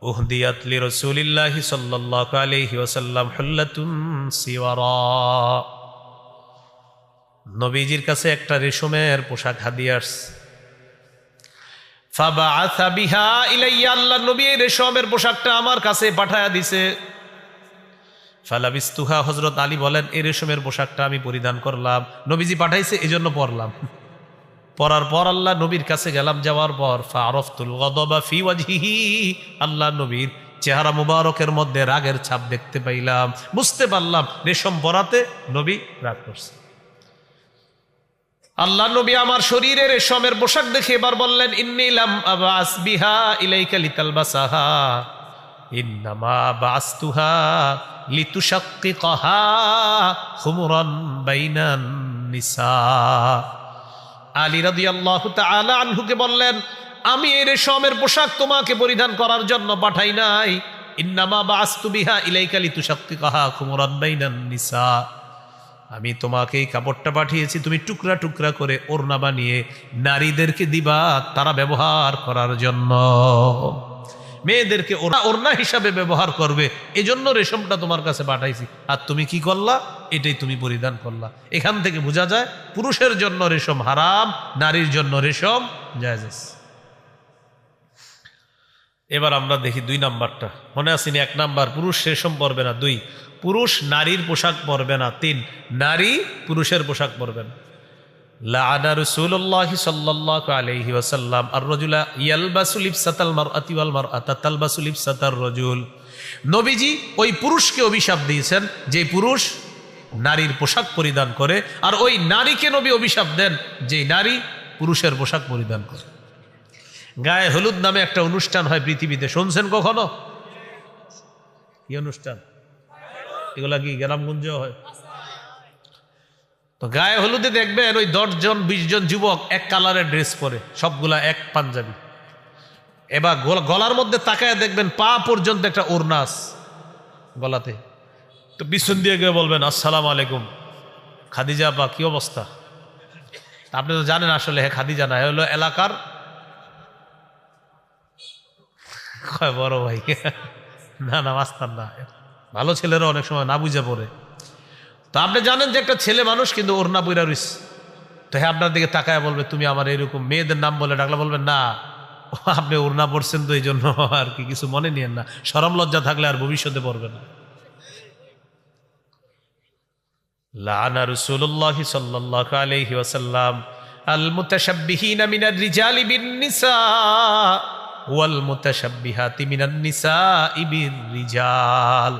উহদিয়াত লি রাসূলিল্লাহি সাল্লাল্লাহু আলাইহি ওয়াসাল্লাম হুল্লাতুন সিওয়ারা, নবীজির কাছে একটা রেশমের পোশাক হাদিয়া আসছে। ফাবাআসা বিহা ইলাইয়া, আল্লাহ নবী এই রেশমের পোশাকটা আমার কাছে পাঠায়া দিছে। ফালাবিস্তুহা, হযরত আলী বলেন এই রেশমের পোশাকটা আমি পরিধান করলাম, নবীজি পাঠাইছে এজন্য পরলাম। পরার পর আল্লাহ নবীর কাছে গেলাম, যাওয়ার পর ফাআরাফতুল গাদাবা ফি ওয়াজহিহি, আল্লাহ নবীর চেহারা মুবারকের মধ্যে রাগের ছাপ দেখতে পাইলাম, বুঝতে পারলাম রেশম পরাতে নবী রাগ করছে। আল্লাহ নবী আমার শরীরে রেশমের পোশাক দেখে এবার বললেন, ইন্নী লাম আবাস বিহা ইলাইকা লিতালবাসাহা, ইন্নামা বাসতুহা লিতুশাক্কিকাহা খুমরান বাইনান নিসা। আলী রাদিয়াল্লাহু তাআলা আনহুকে বললেন, আমি এই রেশমের পোশাক তোমাকে পরিধান করার জন্য পাঠাই নাই, ইন্নামা বাসতু বিহা ইলাইকা লিতুশাক্কিকাহা খুমরান বাইনান নিসা, আমি তোমাকে এই কাপড়টা পাঠিয়েছি তুমি টুকরা টুকরা করে ওড়না বানিয়ে নারীদেরকে দিবা, তারা ব্যবহার করার জন্য, মেয়েদেরকে ওড়না হিসাবে ব্যবহার করবে, এজন্য রেশমটা তোমার কাছে পাঠাইছি। আর তুমি কি করলা? এটাই তুমি পরিধান করলা। এখান থেকে বোঝা যায় পুরুষের জন্য রেশম হারাম, নারীর জন্য রেশম জায়েজ আছে। এবার আমরা দেখি 2 নাম্বারটা, মনে আসেনি? 1 নাম্বার পুরুষ রেশম পরবে না, 2 পুরুষ নারীর পোশাক পরবে না, 3 নারী পুরুষের পোশাক পরবে না। লাআনা রাসূলুল্লাহি সাল্লাল্লাহু আলাইহি ওয়াসাল্লাম আর-রাজুলা ইয়ালবাসু লিবসাতাল মারআতি ওয়াল মারআতা তালবাসু লিবসাতার রাজুল, নবীজি ওই পুরুষকে অভিশাপ দিয়েছেন যে পুরুষ নারীর পোশাক পরিধান করে, আর ওই নারীকে নবী অভিশাপ দেন যে নারী পুরুষের পোশাক পরিধান করে। গায়ে হলুদ নামে একটা অনুষ্ঠান হয় পৃথিবীতে, শুনছেন কখনো? কি অনুষ্ঠান এগুলা? কি গ্রামগঞ্জে হয়? তো গায়ে হলুদে দেখবেন ওই 10 জন 20 জন যুবক এক কালারের ড্রেস পরে, সবগুলা এক পাঞ্জাবি। এবার গলার মধ্যে তাকায় দেখবেন পা পর্যন্ত একটা ওড়না আছে গলাতে। তো পিছন দিয়ে গিয়ে বলবেন, আসসালামু আলাইকুম খাদিজা আপা, কি অবস্থা? আপনি তো জানেন আসলে হ্যাঁ খাদিজা না, হলো এলাকার বড় ভাই। না না, মাস্তান না, ভালো ছেলেরা অনেক সময় না বুঝে পড়ে। তো আপনি জানেন যে একটা ছেলে মানুষ কিন্তু ওড়না বইরা রইছে, তো হ্যাঁ আপনার দিকে তাকায় বলবে তুমি আমার এরকম, মেয়েদের নাম বলে ডাকলে বলবেন না আপনি ওড়না পড়ছেন তো এই জন্য আর কি, কিছু মনে নিয়েন না, শরম লজ্জা থাকলে আর ভবিষ্যতে পড়বে না। লাআনা রাসূলুল্লাহি সাল্লাল্লাহু আলাইহি ওয়াসাল্লাম আল মুতাশাব্বিহিনা মিনার রিজালি বিন নিসা ওয়াল মুতাশাব্বিহাতি মিনান নিসাই বির রিজাল,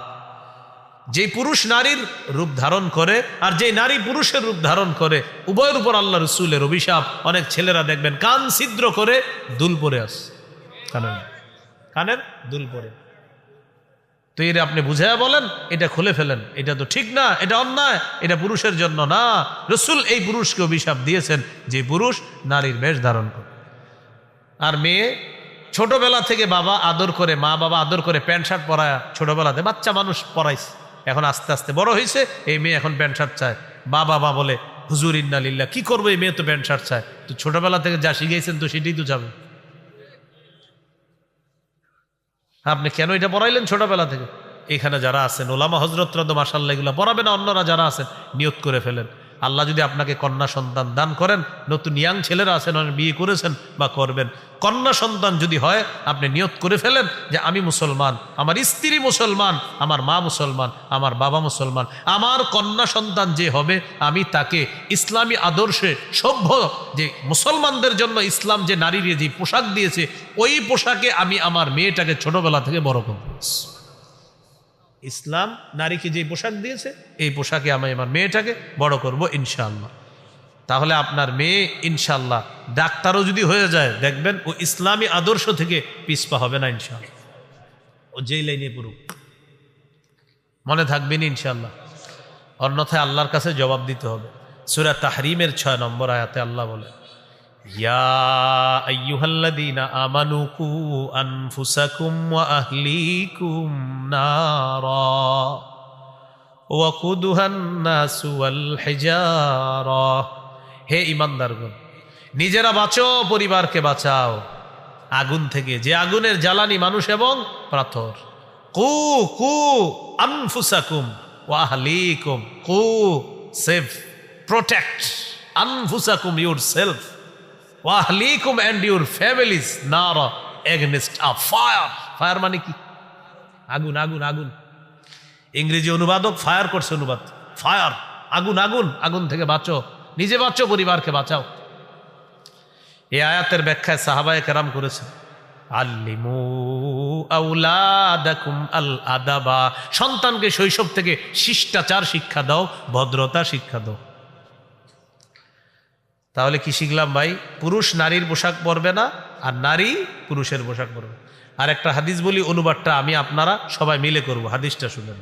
যে পুরুষ নারীর রূপ ধারণ করে আর যে নারী পুরুষের রূপ ধারণ করে, উভয়ের উপর আল্লাহ রসুলের অভিশাপ। অনেক ছেলেরা দেখবেন কান ছিদ্র করে দুল পরে আসে, কানের দুল পরে। তো এর আপনি বুঝাইয়া বলেন এটা খুলে ফেলেন, এটা তো ঠিক না, এটা অন্যায়, এটা পুরুষের জন্য না। রসুল এই পুরুষকে অভিশাপ দিয়েছেন যে পুরুষ নারীর বেশ ধারণ করে। আর মেয়ে ছোটবেলা থেকে বাবা আদর করে, মা বাবা আদর করে প্যান্ট শার্ট পরায়, ছোটবেলাতে বাচ্চা মানুষ পরাইছে, এখন আস্তে আস্তে বড় হয়েছে, এই মেয়ে এখন প্যান্ট শার্ট চায়। বাবা বলে হুজুর ইন্না লিল্লাহ, কি করবো এই মেয়ে তো প্যান্ট শার্ট চায়। তো ছোটবেলা থেকে যা শিখেছেন তো সেটাই তো যাবে, আপনি কেন এটা পড়াইলেন ছোটবেলা থেকে? এখানে যারা আছেন ওলামা হজরতরা তো মাশাআল্লাহ এগুলো পড়াবে না, অন্যরা যারা আছেন নিয়ত করে ফেলেন, আল্লাহ যদি আপনাকে কন্যা সন্তান দান করেন, নতুন ইয়াং ছেলেরা আছেন অনেক বিয়ে করেছেন বা করবেন, কন্যা সন্তান যদি হয় আপনি নিয়ত করে ফেলেন যে আমি মুসলমান, আমার স্ত্রী মুসলমান, আমার মা মুসলমান, আমার বাবা মুসলমান, আমার কন্যা সন্তান যে হবে আমি তাকে ইসলামী আদর্শে সভ্য, যে মুসলমানদের জন্য ইসলাম যে নারীর যে পোশাক দিয়েছে ওই পোশাকে আমি আমার মেয়েটাকে ছোটবেলা থেকে বড় করব। ইসলাম নারীকে যে পোশাক দিয়েছে এই পোশাকে আমি আমার মেয়েটাকে বড় করব ইনশাআল্লাহ। তাহলে আপনার মেয়ে ইনশাআল্লাহ ডাক্তারও যদি হয়ে যায় দেখবেন ও ইসলামী আদর্শ থেকে পিছপা হবে না ইনশাআল্লাহ, ও যেই লাইনে পড়ুক মনে থাকবেন ইনশাআল্লাহ, অন্যথায় আল্লাহর কাছে জবাব দিতে হবে। সূরা তাহরিমের 6 নম্বর আয়াতে আল্লাহ বলে, ইয়া আইয়ুহাল্লাযীনা আমানু কু আনফুসাকুম ওয়া আহলিকুম নারা ওয়াকুদুহান নাসু ওয়াল হিজারা হে ঈমানদারগণ, নিজেরা বাঁচো, পরিবারকে বাঁচাও আগুন থেকে, যে আগুনের জ্বালানি মানুষ এবং পাথর। কু কু আনফুসাকুম ওয়া আহলিকুম, কু সেভ, প্রোটেক্ট আনফুসাকুম ইউরসেলফ, ওয়া আহলিকুম এন্ড ইউর ফ্যামিলিজ নারা এগেনস্ট আ ফায়ার। ফায়ার মানে কি? আগুন, আগুন, আগুন। ইংরেজি অনুবাদক ফায়ার করছে অনুবাদ, ফায়ার, আগুন, আগুন, আগুন থেকে বাঁচো, নিজে বাঁচো, পরিবারকে বাঁচাও। এই আয়াতের ব্যাখ্যায় সাহাবায়ে কেরাম করেছে, আল্লিমু আওলাদাকুম আল আদাবা, সন্তানকে শৈশব থেকে শিষ্টাচার শিক্ষা দাও, ভদ্রতা শিক্ষা দাও। তাহলে কি শিখলাম ভাই? পুরুষ নারীর পোশাক পরবে না, আর নারী পুরুষের পোশাক পরবে। আর একটা হাদিস বলি, অনুবাদটা আমি আপনারা সবাই মিলে করব। হাদিসটা শুনেন।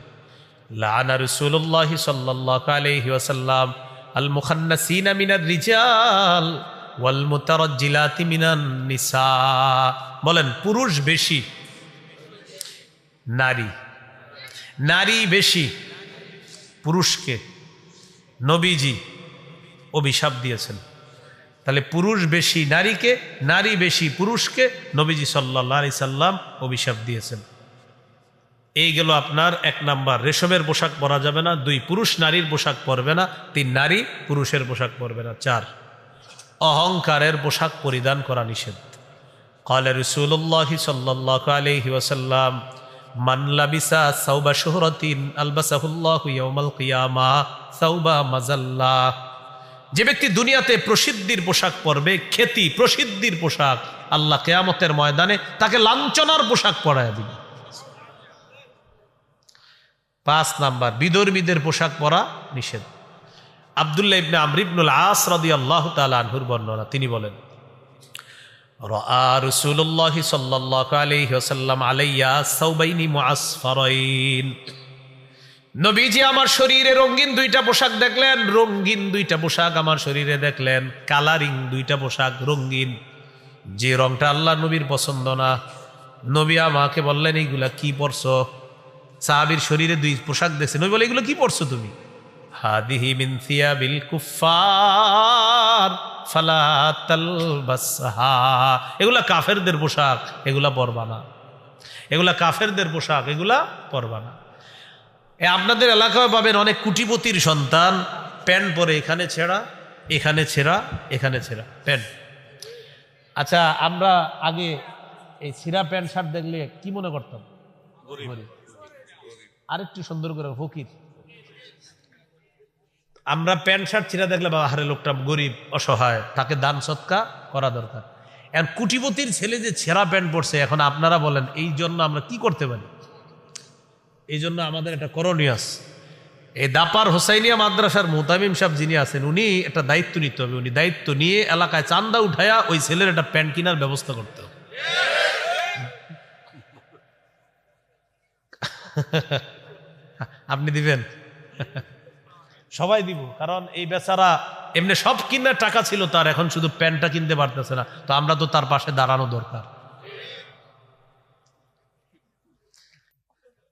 লাআনা রাসূলুল্লাহি সাল্লাল্লাহু আলাইহি ওয়াসাল্লাম আল মুখান্নাসিনা মিনার রিজাল ওয়াল মুতারাজ্জিলাতি মিনান নিসা। বলেন, পুরুষ বেশি, নারী, নারী বেশি। পুরুষকে নবীজি অভিশাপ দিয়েছেন। তাহলে পুরুষ বেশি নারীকে, নারী বেশি পুরুষকে নবীজি সাল্লাল্লাহু আলাইহি সাল্লাম অভিশাপ দিয়েছেন। এই গেল আপনার 1 নাম্বার, রেশমের পোশাক পরা যাবে না। 2, পুরুষ নারীর পোশাক পরবে না। 3, নারী পুরুষের পোশাক পরবে না। 4, অহংকারের পোশাক পরিধান করা নিষেধ। ক্বালা রাসূলুল্লাহি সাল্লাল্লাহু আলাইহি ওয়াসাল্লাম মান লাবিসা সাওবা শুহরাতিন আলবাসাহুল্লাহু ইয়াওমাল কিয়ামাহ সাওবা মাযাল্লা। যে ব্যক্তি দুনিয়াতে প্রসিদ্ধির পোশাক পরবে, খ্যাতি প্রসিদ্ধির পোশাক, আল্লাহ কিয়ামতের ময়দানে তাকে লাঞ্ছনার পোশাক পরায় দিবে। 5 নাম্বার, বিধর্মীদের পোশাক পরা নিষেধ। আব্দুল্লাহ ইবনে আমর ইবনুল আস রাদিয়াল্লাহু তাআলা আনহুর বর্ণনা, তিনি বলেন, রাআ রাসূলুল্লাহি সাল্লাল্লাহু আলাইহি ওয়াসাল্লাম আলাইয়া সাওবাইনি মুআসফারাইন। নবীজি আমার শরীরে রঙিন 2টা পোশাক দেখলেন, রঙিন 2টা পোশাক আমার শরীরে দেখলেন, কালারিং 2টা পোশাক রঙিন, যে রংটা আল্লাহ নবীর পছন্দ না। নবী আমাকে বললেন, এইগুলা কি পরছো? সাহাবীর শরীরে 2 পোশাক দেখছে, নবী বলে, এগুলো কি পরছো তুমি? হাদিহি মিন থিয়াবিল কুফার ফালা তালবাসহা, এগুলা কাফেরদের পোশাক, এগুলা পরবা না। এগুলা কাফেরদের পোশাক, এগুলা পরবা না। আপনাদের এলাকায় পাবেন অনেক কোটিপতির সন্তান প্যান্ট পরে, এখানে ছেঁড়া, এখানে ছেঁড়া, এখানে ছেঁড়া প্যান্ট। আচ্ছা, আমরা আগে এই ছিঁড়া প্যান্ট শার্ট দেখলে কি মনে করতাম? আরেকটু সুন্দর করে ফকির। আমরা প্যান্ট শার্ট ছিঁড়া দেখলে বাবা, হারে লোকটা গরিব, অসহায়, তাকে দান সৎকা করা দরকার। এখন কোটিপতির ছেলে যে ছেঁড়া প্যান্ট পরছে, এখন আপনারা বলেন এই জন্য আমরা কি করতে পারি? এই জন্য আমাদের একটা করণীয় আছে। এই দাপার হোসাইনিয়া মাদ্রাসার মুতামিম সাহেব যিনি আছেন, উনি একটা দায়িত্ব নিতে হবে। উনি দায়িত্ব নিয়ে এলাকায় চান্দা উঠায়া ওই ছেলের একটা প্যান্ট কেনার ব্যবস্থা করতে হবে। আপনি দিবেন? সবাই দিব, কারণ এই বেচারা এমনি সব কিনার টাকা ছিল তার, এখন শুধু প্যান্টটা কিনতে পারতেছে না, তো আমরা তো তার পাশে দাঁড়ানো দরকার।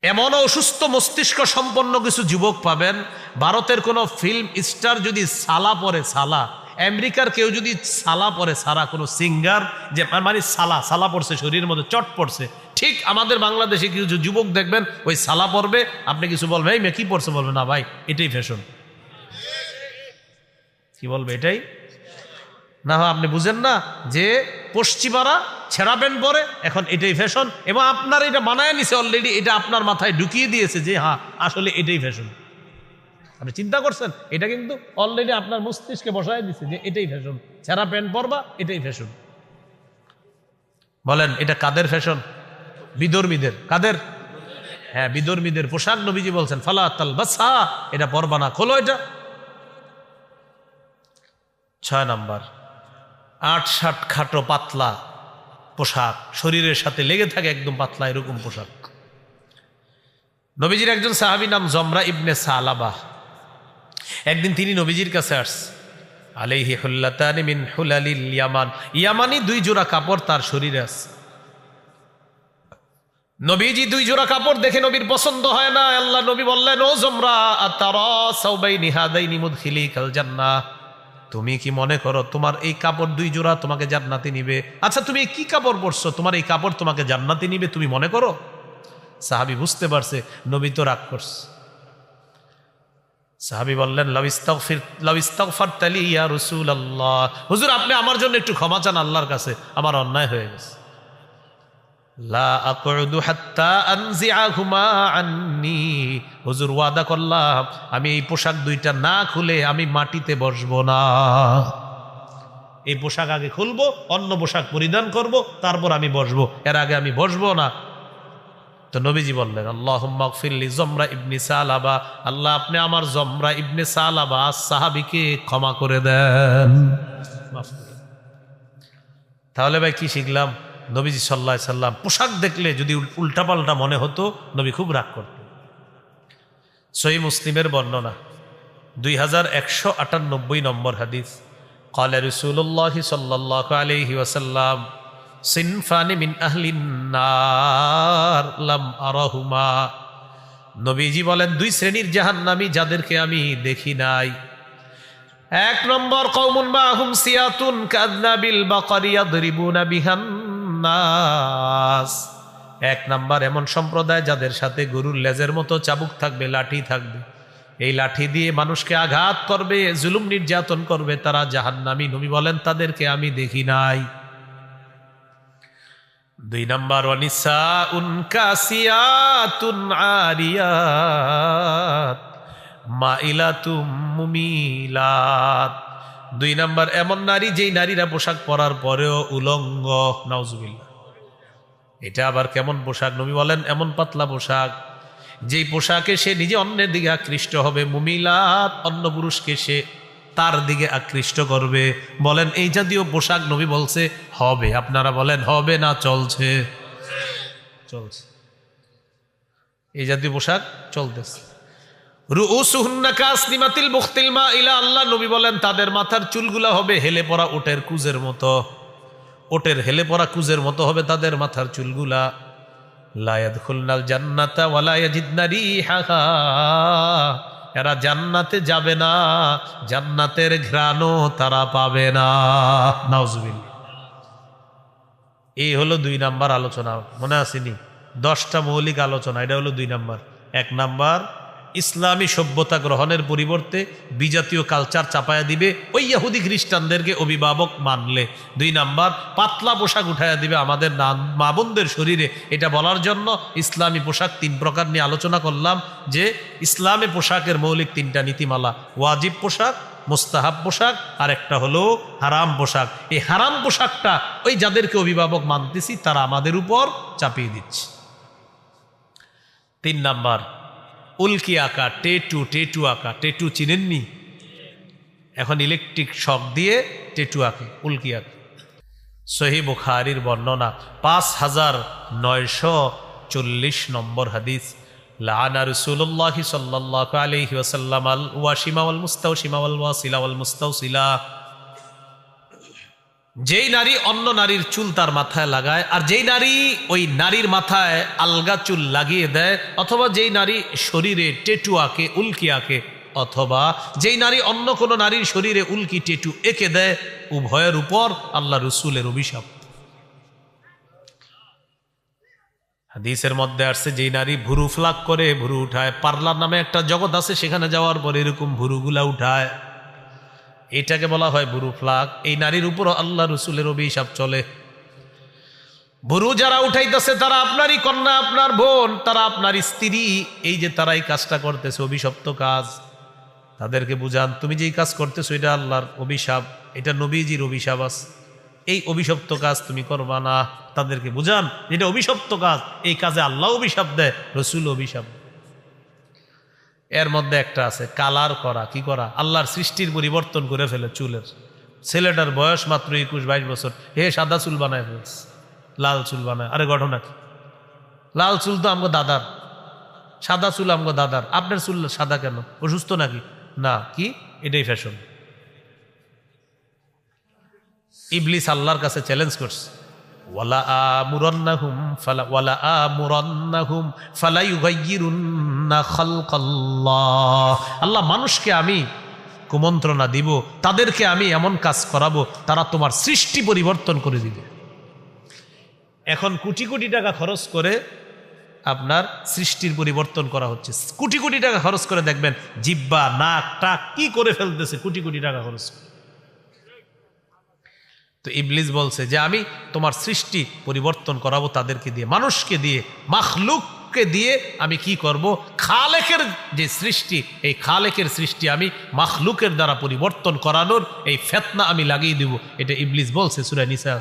এমনও অসুস্থ মস্তিষ্ক সম্পন্ন কিছু যুবক পাবেন, ভারতের কোনো ফিল্ম স্টার যদি সালা পরে, সালা, আমেরিকার কেউ যদি সালা পরে, সারা কোনো সিঙ্গার যে মানে সালা সালা পড়ছে, শরীরের মধ্যে চট পড়ছে, ঠিক আমাদের বাংলাদেশে কিছু যুবক দেখবেন ওই সালা পরবে, আপনি কিছু বলবেন, এই মেয়ে কি পড়ছে? বলবে না ভাই, এটাই ফ্যাশন। কি বলবে? এটাই না। আপনি বুঝেন না যে পশ্চিমারা ছেঁড়া প্যান্ট পরে, এখন এটাই ফ্যাশন, এবং আপনার এটা বানায় নিছে অলরেডি, এটা আপনার মাথায় ঢুকিয়ে দিয়েছে যে হ্যাঁ আসলে এটাই ফ্যাশন। আপনি চিন্তা করছেন? এটা কিন্তু অলরেডি আপনার মস্তিষ্কে বসায় দিচ্ছে যে এটাই ফ্যাশন, ছেঁড়া প্যান্ট পরবা, এটাই ফ্যাশন। বলেন এটা কাদের ফ্যাশন? বিধর্মীদের। কাদের? হ্যাঁ, বিধর্মীদের পোশাক নবীজি বলছেন ফালা তালবাসহা, এটা পরবা না, খোলো এটা। 6 নাম্বার, 8-60 খাটো পাতলা পোশাক, শরীরের সাথে লেগে থাকে একদম পাতলা, এরকম পোশাক। নবীজির একজন সাহাবী নাম জমরা ইবনে সালাবা, একদিন তিনি নবীজির কাছে আসছে। আলাইহি হুল্লাতানি মিন হুলালিল ইয়ামান, ইয়ামানি 2 জোড়া কাপড় তার শরীরে আছে। নবীজি 2 জোড়া কাপড় দেখে নবীর পছন্দ হয় না। আল্লাহ নবী বললেন, ও জমরা, আতারা সাওবাইনি হাদাইনি মুদখিলিকাল জান্নাহ, তুমি কি মনে করো তোমার এই কাপড় 2 জোড়া তোমাকে জান্নাতে নিবে? আচ্ছা তুমি কি কাপড় পরছো, তোমার এই কাপড় তোমাকে জান্নাতে নিবে তুমি মনে করো? সাহাবী বুঝতে পারছে নবী তো রাগ করছে। সাহাবী বললেন লাউ ইস্তাগফারতা লি ইয়া রাসূলুল্লাহ, হুজুর আপনি আমার জন্য একটু ক্ষমা চান আল্লাহর কাছে, আমার অন্যায় হয়ে গেছে। লা আকুদু হাত্তা আনজিআহুমা আন্নি, হুজুর ওয়াদা করলাম আমি এই পোশাক 2টা না খুলে আমি মাটিতে বসবো না। এই পোশাক আগে খুলবো, অন্য পোশাক পরিধান করব, তারপর আমি বসবো, এর আগে আমি বসবো না। তো নবীজি বললেন আল্লাহুম্মা গফির লি জমরা ইবনে সালাবা, আল্লাহ আপনি আমার জমরা ইবনে সালাবা সাহাবীকে ক্ষমা করে দেন, মাফ করে দেন। তাহলে ভাই কি শিখলাম? নবীজি সাল্লাল্লাহু আলাইহি সাল্লাম পোশাক দেখলে যদি উল্টাপাল্টা মনে হতো নবী খুব রাগ করতেন। সহিহ মুসলিমের বর্ণনা 2198 নম্বর হাদিস, ক্বালা রাসূলুল্লাহ সাল্লাল্লাহু আলাইহি ওয়াসাল্লাম সিনফানি মিন আহলিন নার লাম আরাহুমা, নবীজি বলেন 2 শ্রেণীর জাহান্নামী যাদেরকে আমি দেখি নাই। 1 নম্বর কওমুন মাহুম সিয়াতুন কাযনাবিল বাকারি ইয়াদরিবুনা বিহান নাস, 1 নম্বর এমন সম্প্রদায় যাদের সাথে গরুর লেজের মতো চাবুক থাকবে, লাঠি থাকবে, এই লাঠি দিয়ে মানুষকে আঘাত করবে, জুলুম নির্যাতন করবে, তারা জাহান্নামী। নবী বলেন তাদেরকে আমি দেখি নাই। 2 নম্বর ওয়ানিসাউন কাসিয়াতুন আরিয়াত মাইলাতুম মুমিলাত, 2 নম্বর এমন নারী যেই নারীরা পোশাক পরার পরেও উলঙ্গ, নাউজুবিল্লাহ। এটা আবার কেমন পোশাক? নবী বলেন এমন পাতলা পোশাক যেই পোশাকে সে নিজে অন্যের দিকে আকৃষ্ট হবে, মুমিলাত অন্য পুরুষকে সে তার দিকে আকৃষ্ট করবে। বলেন এই জাতীয় পোশাক নবী বলছে হবে, আপনারা বলেন হবে না চলছে? চলছে, এই জাতীয় পোশাক চলতেছে। রুউসুহুন্না কাসনিমাতিল বুখতিল মাইলা, আল্লাহ নবী বলেন তাদের মাথার চুলগুলা হবে হেলে পড়া ওটের কুজের মতো, ওটের হেলে পড়া কুজের মতো হবে তাদের মাথার চুলগুলা। লা ইয়াদখুলনাল জান্নাতা ওয়া লা ইয়াজিদনা রিহাহা, এরা জান্নাতে যাবে না, জান্নাতের ঘ্রাণও তারা পাবে না, নাউজুবিল্লাহ। এই হলো 2 নাম্বার আলোচনা, মনে আসেনি? 10টা মৌলিক আলোচনা, এটা হলো 2 নাম্বার। 1 নাম্বার ইসলামী সভ্যতা গ্রহণের পরিবর্তে বিজাতীয় কালচার চাপায়া দিবে ওই ইহুদি খ্রিস্টানদেরকে অভিভাবক মানলে। 2 নাম্বার পাতলা পোশাক উঠাইয়া দিবে আমাদের মা বোনদের শরীরে। এটা বলার জন্য ইসলামী পোশাক 3 প্রকার নিয়ে আলোচনা করলাম, যে ইসলামী পোশাকের মৌলিক 3টা নীতিমালা, ওয়াজিব পোশাক, মুস্তাহাব পোশাক, আর একটা হলো হারাম পোশাক। এই হারাম পোশাকটা ওই যাদেরকে অভিভাবক মানতেছি তারা আমাদের উপর চাপিয়ে দিচ্ছে। 3 নাম্বার উল্কি আঁকা, টেটু আঁকা। টেটু চিনেননি? এখন ইলেকট্রিক শক দিয়ে টেটু আঁকে, উল্কি আঁকে। সহিহ বুখারীর বর্ণনা 5940 নম্বর হাদিস, লাআনা রাসূলুল্লাহি সাল্লাল্লাহু আলাইহি ওয়াসাল্লাম আল ওয়াশিমা ওয়াল মুস্তাওশিমা ওয়াল ওয়াসিলা ওয়াল মুস্তাওসিলা, যেই নারী অন্য নারীর চুল তার মাথায় লাগায়, আর যেই নারী ওই নারীর মাথায় আলগা চুল লাগিয়ে দেয়, অথবা যেই নারী শরীরে টেটু আঁকে, উল্কি আঁকে, অথবা যেই নারী অন্য কোনো নারীর শরীরে উল্কি টেটু এঁকে দেয়, উভয়ের উপর আল্লাহ রসুলের অভিশাপ। হাদিসের মধ্যে আসছে যেই নারী ভুরু ফ্লাক করে, ভুরু উঠায়, পার্লার নামে একটা জগৎ আছে, সেখানে যাওয়ার পর এরকম ভুরুগুলা উঠায়, এটাকে বলা হয় ভুরু ফ্লাক। এই নারীর উপর আল্লাহ রসুলের অভিশাপ চলে। ভুরু যারা উঠাইতেছে তারা আপনারই কন্যা, আপনার বোন, তারা আপনার স্ত্রী। এই যে তারা এই কাজটা করতেছে অভিশপ্ত কাজ, তাদেরকে বুঝান তুমি যেই কাজ করতেছো এটা আল্লাহর অভিশাপ, এটা নবীজির অভিশাপ আছে, এই অভিশপ্ত কাজ তুমি করবা না। তাদেরকে বুঝান এটা অভিশপ্ত কাজ, এই কাজে আল্লাহ অভিশাপ দেয়, রসুল অভিশাপ। এর মধ্যে একটা আছে কালার করা। কি করা? আল্লাহর সৃষ্টির পরিবর্তন করে ফেলে চুলের। ছেলেটার বয়স মাত্র 21-22 বছর, সাদা চুল বানায় ফেলছে, লাল চুল বানায়। আরে ঘটনা কি? লাল চুল তো আমগো দাদার, সাদা চুল আমগো দাদার, আপনার চুল সাদা কেন? অসুস্থ নাকি? না, কি এটাই ফ্যাশন। ইবলিস আল্লাহর কাছে চ্যালেঞ্জ করছে, ওয়ালা আমুরান্নাহুম ফালা ইউগাইয়িরুন্না খালকাল্লাহ। আল্লাহ মানুষকে আমি কুমন্ত্রণা দিব, তাদেরকে আমি এমন কাজ করাবো তারা তোমার সৃষ্টি পরিবর্তন করে দিবে। এখন কোটি কোটি টাকা খরচ করে আপনার সৃষ্টির পরিবর্তন করা হচ্ছে, কোটি কোটি টাকা খরচ করে দেখবেন জিব্বা নাক টাক কি করে ফেলতেছে, কোটি কোটি টাকা খরচ করে। তো ইবলিস বলছে যে আমি তোমার সৃষ্টি পরিবর্তন করাবো তাদেরকে দিয়ে, মানুষকে দিয়ে, মাখলুককে দিয়ে আমি কি করব, খালেকের যে সৃষ্টি, এই খালেকের সৃষ্টি আমি মাখলুকের দ্বারা পরিবর্তন করানোর এই ফিতনা আমি লাগিয়ে দেব। এটা ইবলিস বলছে সূরা নিসা।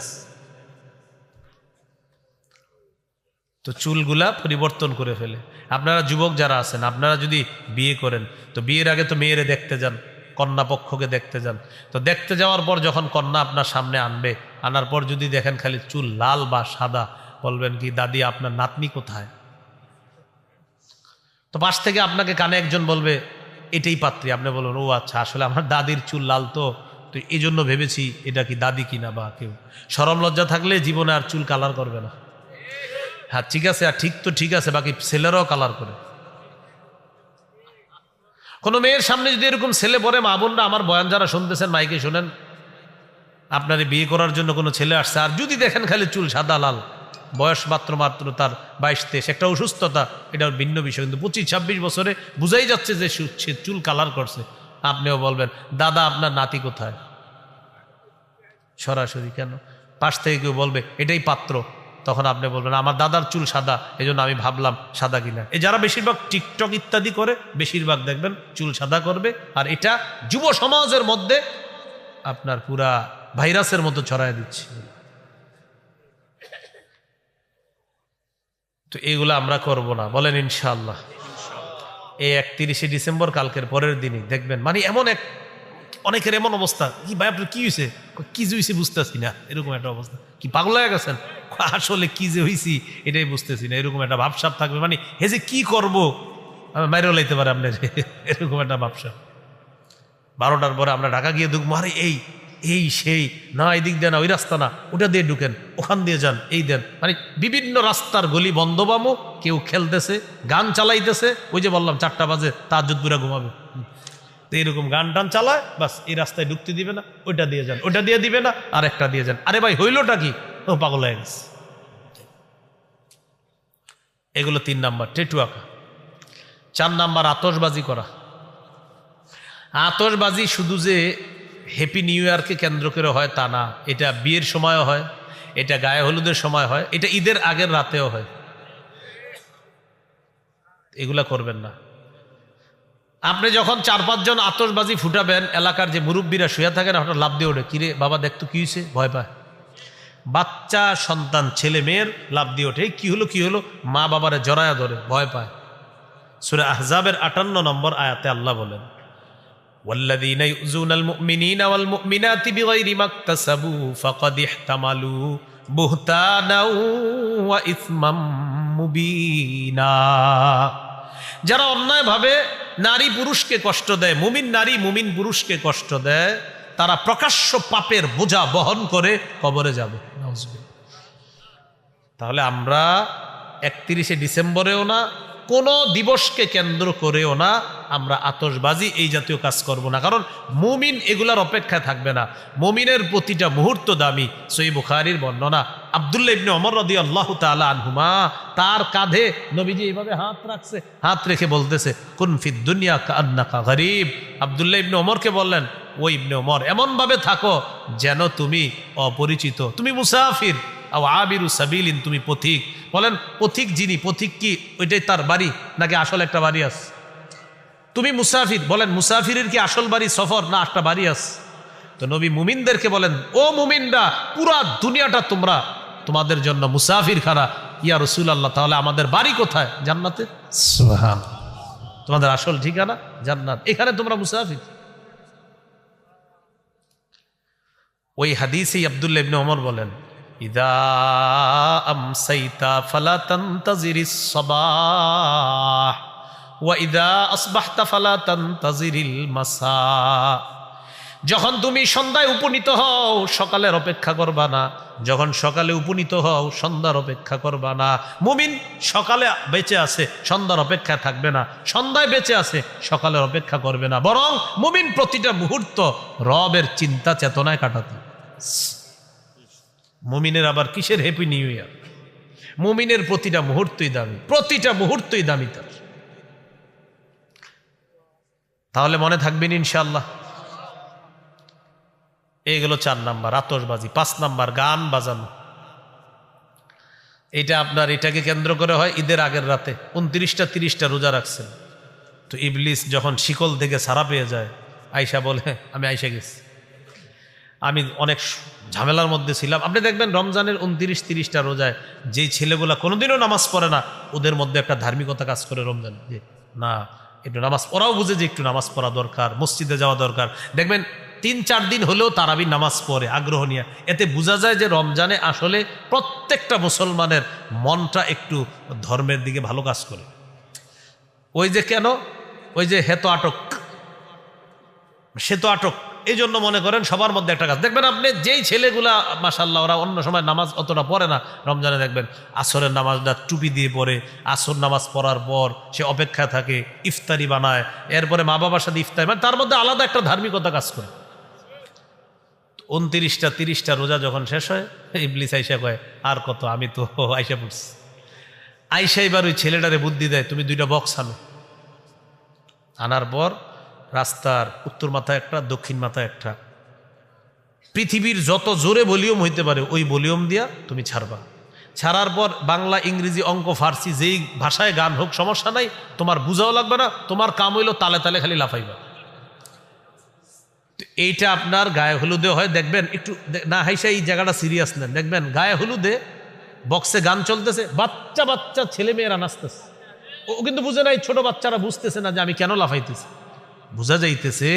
তো চুলগুলা পরিবর্তন করে ফেলে। আপনারা যুবক যারা আছেন, আপনারা যদি বিয়ে করেন তো বিয়ের আগে তো মেয়েরে দেখতে যান, কন্যা পক্ষকে দেখতে যান। তো দেখতে যাওয়ার পর যখন কন্যা আপনার সামনে আনবে, আনার পর যদি দেখেন খালি চুল লাল বা সাদা, বলবেন কি দাদি আপনার নাতনি কোথায়? তো পাশ থেকে আপনাকে কানে একজন বলবে এটাই পাত্রী, আপনি বলবেন ও আচ্ছা, আসলে আমার দাদির চুল লাল তো এই জন্য ভেবেছি এটা কি দাদি কিনা বা কেউ। শরম লজ্জা থাকলে জীবনে আর চুল কালার করবে না। হ্যাঁ ঠিক আছে, আর ঠিক তো ঠিক আছে, বাকি ছেলেরাও কালার করে। কোনো মেয়ের সামনে যদি এরকম ছেলে পরে, মা বোনরা আমার বয়ান যারা শুনতেছেন মাইকে শোনেন, আপনার বিয়ে করার জন্য কোনো ছেলে আসছে, আর যদি দেখেন খালি চুল সাদা লাল, বয়স মাত্র তার 22-23, একটা অসুস্থতা, এটা ভিন্ন বিষয়, কিন্তু 25-26 বছরে বুঝাই যাচ্ছে যে সে চুল কালার করছে, আপনিও বলবেন দাদা আপনার নাতি কোথায়? সরাসরি কেন? পাশ থেকে কেউ বলবে এটাই পাত্র, তখন আপনি বলবেন আমার দাদার চুল সাদা, এই জন্য আমি ভাবলাম সাদা কিনা। এই যারা বেশিরভাগ টিকটক ইত্যাদি করে, বেশিরভাগ দেখবেন চুল সাদা করবে, আর এটা যুব সমাজের মধ্যে আপনার পুরা ভাইরাসের মতো ছড়ায় দিচ্ছে। তো এগুলো আমরা করব না, বলেন ইনশাআল্লাহ। এই 31শে ডিসেম্বর, কালকের পরের দিনই দেখবেন মানে এমন অনেকের এমন অবস্থা, কি ভাই আপনার কি হয়েছে, কি যে হয়েছে বুঝতেছি না, এরকম একটা অবস্থা। কি পাগল হয়ে গেছেন? আসলে কি যে হয়েছি এটাই বুঝতেছি না, এরকম একটা ভাবসাব থাকবে, মানে হে যে কি করবো মাইরেও লাইতে পারে আপনার, এরকম একটা ভাবসাব। 12টার পরে আমরা ঢাকা গিয়ে ঢুকবো, আরে এই সেই না, এই দিক দেন না, ওই রাস্তা না, ওটা দিয়ে ঢুকেন, ওখান দিয়ে যান, এই দেন, মানে বিভিন্ন রাস্তার গলি বন্ধ পাবো, কেউ খেলতেছে, গান চালাইতেছে, ওই যে বললাম 4টা বাজে তাহাজ্জুদ পুরা ঘুমাবে, তো এরকম গান টান চালায়, বাস এই রাস্তায় ঢুকতে দিবে না, ওইটা দিয়ে যান, ওইটা দিয়ে দিবে না, আর একটা দিয়ে যান। আরে ভাই হইলটা কি? ও পাগল হয়ে গেছে। এগুলো 3 নাম্বার টেটু আঁকা। 4 নাম্বার আতশবাজি করা। আতশবাজি শুধু যে হ্যাপি নিউ ইয়ারকে কেন্দ্র করে হয় তা না, এটা বিয়ের সময়ও হয়, এটা গায়ে হলুদের সময় হয়, এটা ঈদের আগের রাতেও হয়। এগুলা করবেন না। আপনি যখন 4-5 জন আতশবাজি ফুটাবেন, এলাকার যে মুরব্বীরা শুয়ে থাকেন হঠাৎ লাফ দিয়ে ওঠে, কিরে বাবা দেখতো কি হয়েছে, ভয় পায়। বাচ্চা সন্তান ছেলে মেয়ের লাফ দিয়ে ওঠে, কি হলো, মা বাবারে জড়ায়া ধরে, ভয় পায়। সূরা আহজাবের 58 নম্বর আয়াতে আল্লাহ বলেন, ওয়াল্লাযীনা ইউযুনাল মুমিনিনা ওয়াল মুমিনাতি বিগাইরি মাকতাসাবু ফাকাদ ইহতামালু বুহতানাও ওয়া ইসমাম মুবিনা। যারা অন্যায়ভাবে নারী পুরুষকে কষ্ট দেয়, মুমিন নারী মুমিন পুরুষকে কষ্ট দেয়, তারা প্রকাশ্য পাপের বোঝা বহন করে কবরে যাবে। তাহলে আমরা 31শে ডিসেম্বরেও না, কোনো দিবসকে কেন্দ্র করেও না আমরা আতশবাজি এই জাতীয় কাজ করব না, কারণ মুমিন এগুলার অপেক্ষায় থাকবে না। মুমিনের প্রতিটা মুহূর্ত দামি। সহিহ বুখারীর বর্ণনা, আব্দুল্লাহ ইবনে ওমর রাদিয়াল্লাহু তাআলা আনহুমা, তার কাঁধে নবীজি এইভাবে হাত রাখছে, হাত রেখে বলতেছে কুন ফিদ দুনিয়া কান্নাকা গরীব। আব্দুল্লাহ ইবনে ওমরকে বললেন, ও ইবনে ওমর এমন ভাবে থাকো যেন তুমি অপরিচিত, তুমি মুসাফির, আবিরু সাবিলিন, তুমি পথিক। বলেন পথিক যিনি, পথিক কি ওইটাই তার বাড়ি নাকি আসল একটা বাড়ি আছে? তুমি মুসাফির, বলেন মুসাফিরের কি আসল বাড়ি সফর না একটা বাড়ি আছে? তো নবী মুমিনদেরকে বলেন, ও মুমিনরা পুরা দুনিয়াটা তোমাদের জন্য মুসাফির খানা। ইয়া রাসূলুল্লাহ, তাহলে আমাদের বাড়ি কোথায়? জান্নাতে। সুবহানাল্লাহ, তোমাদের আসল ঠিকানা জান্নাত, এখানে তোমরা মুসাফির। ওই হাদিসে আব্দুল্লাহ ইবনে ওমর বলেন, ইদা আমসাইতা ফালা তানতাজিরিস সাবাহ ওয়া ইদা আসবাহতা ফালা তানতাজিরিল মাসা। যখন তুমি সন্ধ্যায় উপনীত হও সকালের অপেক্ষা করবা না, যখন সকালে উপনীত হও সন্ধ্যার অপেক্ষা করবা না। মুমিন সকালে বেঁচে আছে, সন্ধ্যার অপেক্ষা থাকবে না, সন্ধ্যায় বেঁচে আছে, সকালের অপেক্ষা করবে না, বরং মুমিন প্রতিটা মুহূর্ত রবের চিন্তা চেতনায় কাটাতে। মুমিনের আবার কিসের হ্যাপি নিউ ইয়ার? মুমিনের প্রতিটা মুহূর্তই দামি, প্রতিটা মুহূর্তই দামি তার। তাহলে মনে থাকবেন ইনশাআল্লাহ। এইগুলো 4 নাম্বার আতশবাজি। 5 নাম্বার গান বাজানো। এটা আপনার এটাকে কেন্দ্র করে হয় ঈদের আগের রাতে 29টা 30টা রোজা রাখছেন, তো ইবলিস যখন শিকল থেকে ছাড়া পেয়ে যায়, আয়সা বলে আমি আয়সা গেছি, আমি অনেক ঝামেলার মধ্যে ছিলাম। আপনি দেখবেন রমজানের 29-30টা রোজায় যেই ছেলেগুলা কোনোদিনও নামাজ পড়ে না, ওদের মধ্যে একটা ধার্মিকতা কাজ করে রমজান, যে না একটু নামাজ পড়াও, বুঝে যে একটু নামাজ পড়া দরকার, মসজিদে যাওয়া দরকার। দেখবেন 3-4 দিন হলেও তারাবি নামাজ পড়ে আগ্রহ নিয়ে। এতে বোঝা যায় যে রমজানে আসলে প্রত্যেকটা মুসলমানের মনটা একটু ধর্মের দিকে ভালো কাজ করে। ওই যে কেন, ওই যে হেতো আটক, সে তো আটক, এই জন্য মনে করেন সবার মধ্যে একটা কাজ। দেখবেন আপনি যেই ছেলেগুলা মাশাআল্লাহ ওরা অন্য সময় নামাজ অতটা পড়ে না, রমজানে দেখবেন আসরের নামাজটা টুপি দিয়ে পড়ে, আসর নামাজ পড়ার পর সে অপেক্ষা থাকে, ইফতারি বানায়, এরপরে মা বাবার সাথে ইফতারি, মানে তার মধ্যে আলাদা একটা ধার্মিকতা কাজ করে। 29টা 30টা রোজা যখন শেষ হয়, ইবলিস আইসা কয় আর কত, আমি তো আইসা পড়ছি। আইসা এবার ওই ছেলেটারে বুদ্ধি দেয়, তুমি 2টা বক্স আনো। আনার পর রাস্তার উত্তর মাথায় একটা, দক্ষিণ মাথায় একটা, পৃথিবীর যত জোরে ভলিউম হইতে পারে ওই ভলিউম দিয়া তুমি ছাড়বা। ছাড়ার পর বাংলা, ইংরেজি, অঙ্ক, ফার্সি যেই ভাষায় গান হোক সমস্যা নাই, তোমার বুঝাও লাগবে না, তোমার কাম হইলো তালে তালে খালি লাফাইবা। এইটা আপনার গায়ে হলুদে হয়, দেখবেন একটু না হাইসা এই জায়গাটা সিরিয়াস নেন, দেখবেন গায়ে হলুদে বক্সে গান চলতেছে, বাচ্চা বাচ্চা ছেলে মেয়েরা নাচতেছে, ও কিন্তু বুঝে নাই, ছোট বাচ্চারা বুঝতেছে না যে আমি কেন লাফাইতেছি। বোঝা যাইতেছে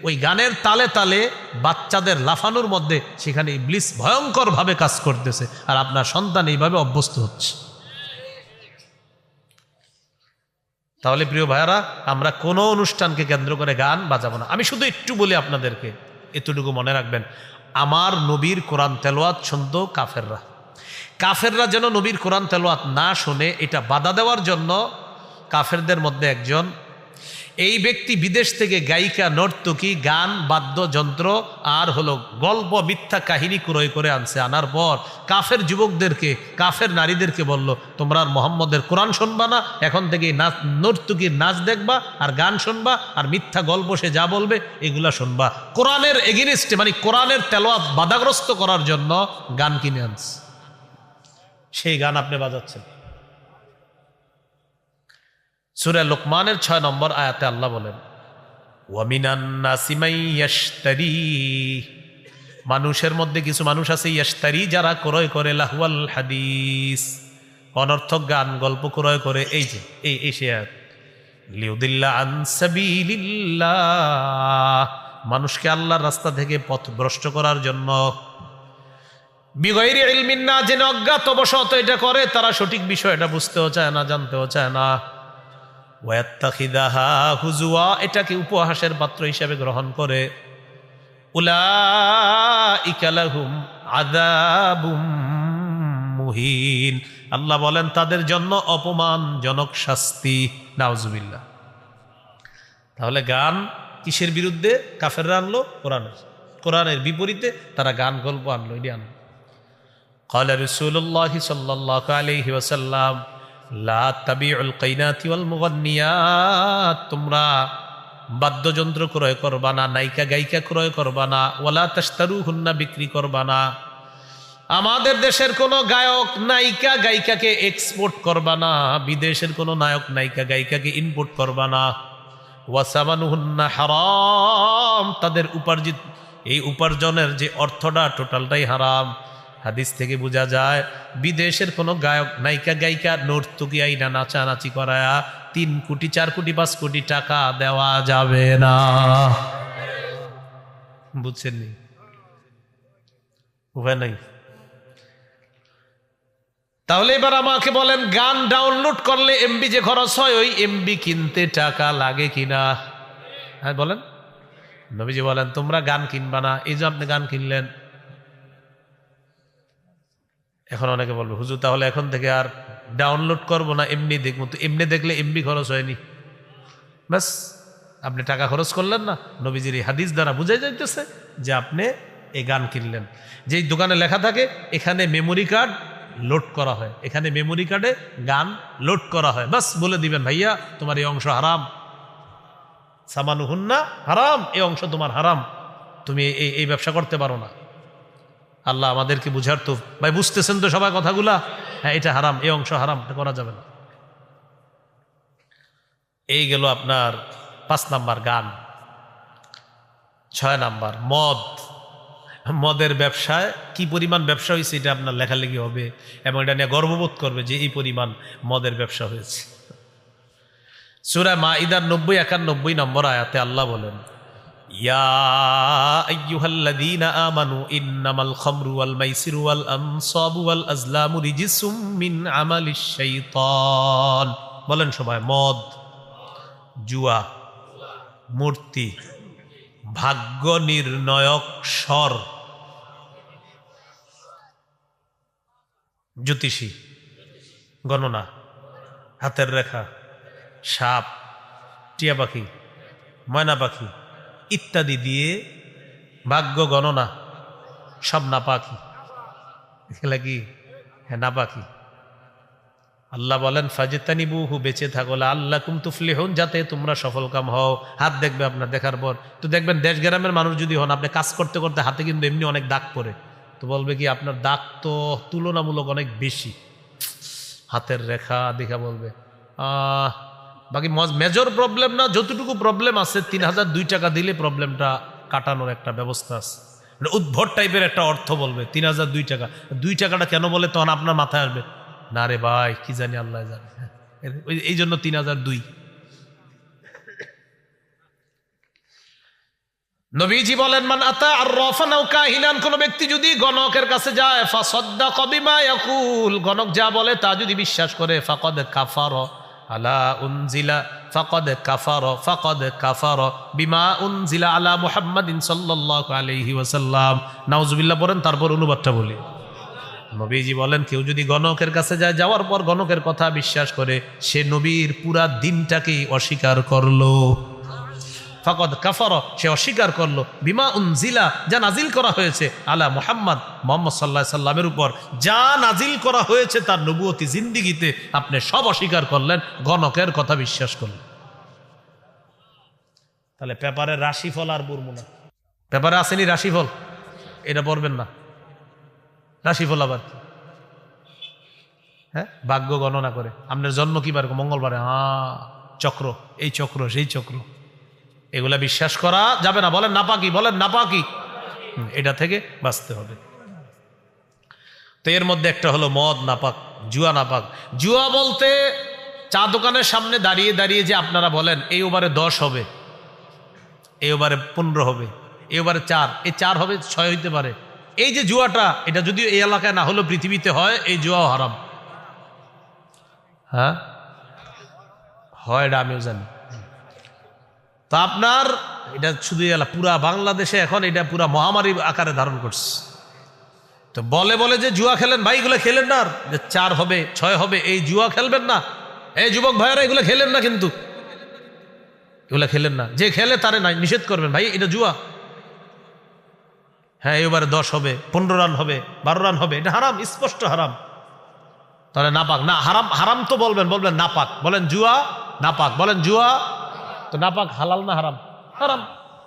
ওই গানের তালে তালে বাচ্চাদের লাফানোর মধ্যে সেখানে ইবলিস ভয়ঙ্কর ভাবে কাজ করতেছে, আর আপনার সন্তান এইভাবে অভ্যস্ত হচ্ছে। তাহলে প্রিয় ভাইয়ারা, আমরা কোনো অনুষ্ঠানকে কেন্দ্র করে গান বাজাবো না। আমি শুধু একটু বলি আপনাদেরকে, এতটুকু মনে রাখবেন, আমার নবীর কোরআন তেলাওয়াত শুনতো কাফেররা। কাফেররা যেন নবীর কোরআন তেলাওয়াত না শোনে, এটা বাধা দেওয়ার জন্য কাফেরদের মধ্যে একজন এই ব্যক্তি বিদেশ থেকে গায়িকা, নর্তকী, গান, বাদ্যযন্ত্র আর হলো গল্প, মিথ্যা কাহিনী ক্রয় করে আনছে। আনার পর কাফের যুবকদেরকে, কাফের নারীদেরকে বলল, তোমরা আর মোহাম্মদের কোরআন শুনবা না, এখন থেকে নাচ, নর্তকীর নাচ দেখবা আর গান শুনবা, আর মিথ্যা গল্প সে যা বলবে এগুলা শুনবা। কোরআনের এগেনিস্টে, মানে কোরআনের তেলাওয়াত বাধাগ্রস্ত করার জন্য গান কিনে আনছে। সেই গান আপনি বাজাচ্ছেন। সূরা লোকমানের 6 নম্বর আয়াতে আল্লাহ বলেন, ওয়ামিনান নাসি মান ইয়াশতারি, মানুষের মধ্যে কিছু মানুষ আছে, ইয়াশতারি যারা ক্রয় করে, লাহওয়াল হাদিস, অনর্থক গান গল্প ক্রয় করে। এই যে এই সে আয়াত, লিউদিল্লা আন সাবিলিল্লাহ, মানুষকে আল্লাহর রাস্তা থেকে পথ ভ্রষ্ট করার জন্য। বিগাইরি ইলমিন, না জেনে অজ্ঞাতবশত এটা করে, তারা সঠিক বিষয়টা বুঝতেও চায় না, জানতেও চায় না। ওয়াত্তাখিদাহা হুজুয়া, এটাকে উপহাসের পাত্র হিসেবে গ্রহণ করে। উলাইকা লাহুম আযাবুম মুহিন, আল্লাহ বলেন তাদের জন্য অপমানজনক শাস্তি। নাউজুবিল্লাহ। তাহলে গান কিসের বিরুদ্ধে কাফেররা আনলো? কোরআনের বিপরীতে তারা গান গল্প আনলো, এটি আনলো। ক্বালা রাসূলুল্লাহ সাল্লাল্লাহু আলাইহি ওয়াসাল্লাম, লা তাবিউল কাইনাতি ওয়াল মুগান্নিয়াত, তোমরা বাদ্যযন্ত্র ক্রয় করবা না, নায়িকা গায়িকা ক্রয় করবা না, ওয়ালা তাশতারুহুন্না, বিক্রি করবা না। আমাদের দেশের কোনো গায়ক নায়িকা গায়িকাকে এক্সপোর্ট করবা না, বিদেশের কোনো নায়ক নায়িকা গায়িকাকে ইম্পোর্ট করবা না। ওয়াসামানুহুন্না হারাম, তাদের উপার্জিত এই উপার্জনের যে অর্থটা টোটালটাই হারাম। হাদিস থেকে বোঝা যায় বিদেশের কোনো গায়ক নায়িকা গায়িকা নর্তকী আইনা নাচানাচি করায়া 3 কোটি 4 কোটি 5 কোটি টাকা দেওয়া যাবে না। বুঝছেন নি? উপায় নাই। তাহলে এবার আমাকে বলেন, গান ডাউনলোড করলে এমবি যে খরচ হয়, ওই এমবি কিনতে টাকা লাগে কিনা? হ্যাঁ বলেন। নবীজি বলেন তোমরা গান কিনবা না, এই যে আপনি গান কিনলেন। এখন অনেকে বলবে হুজুর তাহলে এখন থেকে আর ডাউনলোড করবো না, এমনি দেখবো। তো এমনি দেখলে এমবি খরচ হয়নি, ব্যাস আপনি টাকা খরচ করলেন না। নবীজির এই হাদিস দ্বারা বুঝাই যাইতেছে যে আপনি এই গান কিনলেন। যেই দোকানে লেখা থাকে এখানে মেমোরি কার্ড লোড করা হয়, এখানে মেমোরি কার্ডে গান লোড করা হয়, বাস বলে দিবেন ভাইয়া তোমার এই অংশ হারাম, সামানুহুন্না হারাম, এই অংশ তোমার হারাম, তুমি এই ব্যবসা করতে পারো না। আল্লাহ আমাদেরকে বুঝার তো ভাই, বুঝতেছেন তো সবাই কথাগুলা? হ্যাঁ এটা হারাম, এই অংশ হারাম, এটা করা যাবে না। এই গেল আপনার 5 নাম্বার গান। 6 নাম্বার মদ। মদের ব্যবসায় কি পরিমাণ ব্যবসা হয়েছে এটা আপনার লেখালেখি হবে এবং এটা নিয়ে গর্ববোধ করবে যে এই পরিমাণ মদের ব্যবসা হয়েছে। সূরা মাইদার 90-91 নম্বর আয়াতে আল্লাহ বলেন, ইয়া আইয়ুহাল্লাযীনা আমানু ইন্নামাল খামরু ওয়াল মাইসিরু ওয়াল আনসাবু ওয়াল আজলামু রিজসুম মিন আমালিশ শাইতান। বলেন সবাই, মদ, জুয়া, মূর্তি, ভাগ্য নির্ণয়ক স্বর, জ্যোতিষী, গণনা, হাতের রেখা, সাপ, টিয়া পাখি, ময়না পাখি ইত্যাদি দিয়ে ভাগ্য গণনা সব নাপাকি। এগুলা কি? হ্যাঁ নাপাকি। আল্লাহ বলেন ফাজতানিবুহু, বেঁচে থাকো, লাআল্লাকুম তুফলিহুন, যাতে তোমরা সফলকাম হও। হাত দেখবে আপনার, দেখার পর তো দেখবেন দেশ গ্রামের মানুষ যদি হন, আপনি কাজ করতে করতে হাতে কিন্তু এমনি অনেক দাগ পড়ে, তো বলবে কি আপনার দাগ তো তুলনামূলক অনেক বেশি, হাতের রেখা দেখা বলবে। বাকি মেজর প্রবলেম না, যতটুকু প্রবলেম আছে 3002 টাকা দিলে প্রবলেমটা কাটানোর একটা ব্যবস্থা আছে। উদ্ভট টাইপের একটা অর্থ বলবে 3002 টাকা। 2 টাকাটা কেন বলে তখন আপনার মাথায় আসবে না রে ভাই কি জানি, আল্লাহ জানে, এই জন্য 3002। নবীজি বলেন মান আতা আররাফান আও কাহিনান, কোন ব্যক্তি যদি গণকের কাছে যায়, ফাসাদ্দাকা বিমা ইয়াকুল, গণক যা বলে তা যদি বিশ্বাস করে, ফাকাদ কাফারা আলা উনজিলা ফাকাদ কাফারা বিমা উনজিলা আলা মুহাম্মাদিন সাল্লাল্লাহু আলাইহি ওয়াসাল্লাম। নাউজুবিল্লাহ পড়েন, তারপর অনুবাদটা বলি। নবীজি বলেন কেউ যদি গণকের কাছে যায়, যাওয়ার পর গণকের কথা বিশ্বাস করে, সে নবীর পুরা দিনটাকে অস্বীকার করলো। ফাকাদ কাফারা, সে অস্বীকার করলো, বিমা উনজিলা, যা নাজিল করা হয়েছে, আলা মুহাম্মদ সাল্লাল্লাহু আলাইহি সাল্লামের উপর যা নাজিল করা হয়েছে তার নবুয়তি জিন্দেগিতে আপনি সব অস্বীকার করলেন, গণকের কথা বিশ্বাস করলেন। তাহলে পেপারে রাশিফল আর পড়বো না। পেপারে আসেনি রাশিফল, এটা পড়বেন না। রাশিফল আবার হ্যাঁ ভাগ্য গণনা করে, আপনার জন্ম কি বার, মঙ্গলবারে, চক্র, এই চক্র সেই চক্র, এগুলা বিশ্বাস করা যাবে না। বলেন নাপাকি, বলেন নাপাকি, এটা থেকে বাঁচতে হবে। তো এর মধ্যে একটা হলো মদ নাপাক, জুয়া নাপাক। জুয়া বলতে চা দোকানের সামনে দাঁড়িয়ে দাঁড়িয়ে যে আপনারা বলেন এই ওভারে 10 হবে, এই ওভারে 15 হবে, এই ওভারে 4, এই 4 হবে 6 হইতে পারে, এই যে জুয়াটা, এটা যদিও এই এলাকায় না হলেও পৃথিবীতে হয়, এই জুয়াও হারাম। হ্যাঁ হয়, এটা আমিও জানি। তো আপনার এটা শুধু পুরা বাংলাদেশে এখন এটা পুরা মহামারী আকারে ধারণ করছে। তো বলে বলে যে জুয়া খেলেন, ভাই এগুলো খেলেন না, যে 4 হবে 6 হবে, এই জুয়া খেলবেন না। এই যুবক ভাইয়েরা এগুলো খেলেন না, কিন্তু এগুলো খেলেন না, যে খেলে তারে নাই নিষেধ করবেন, ভাই এটা জুয়া। হ্যাঁ এবারে 10 হবে, 15 রান হবে, 12 রান হবে, এটা হারাম, স্পষ্ট হারাম। তাহলে নাপাক না, হারাম, হারাম তো বলবেন, বলবেন নাপাক, বলেন জুয়া নাপাক, বলেন জুয়া। তো নাপাক হালাল না হারাম? হারাম।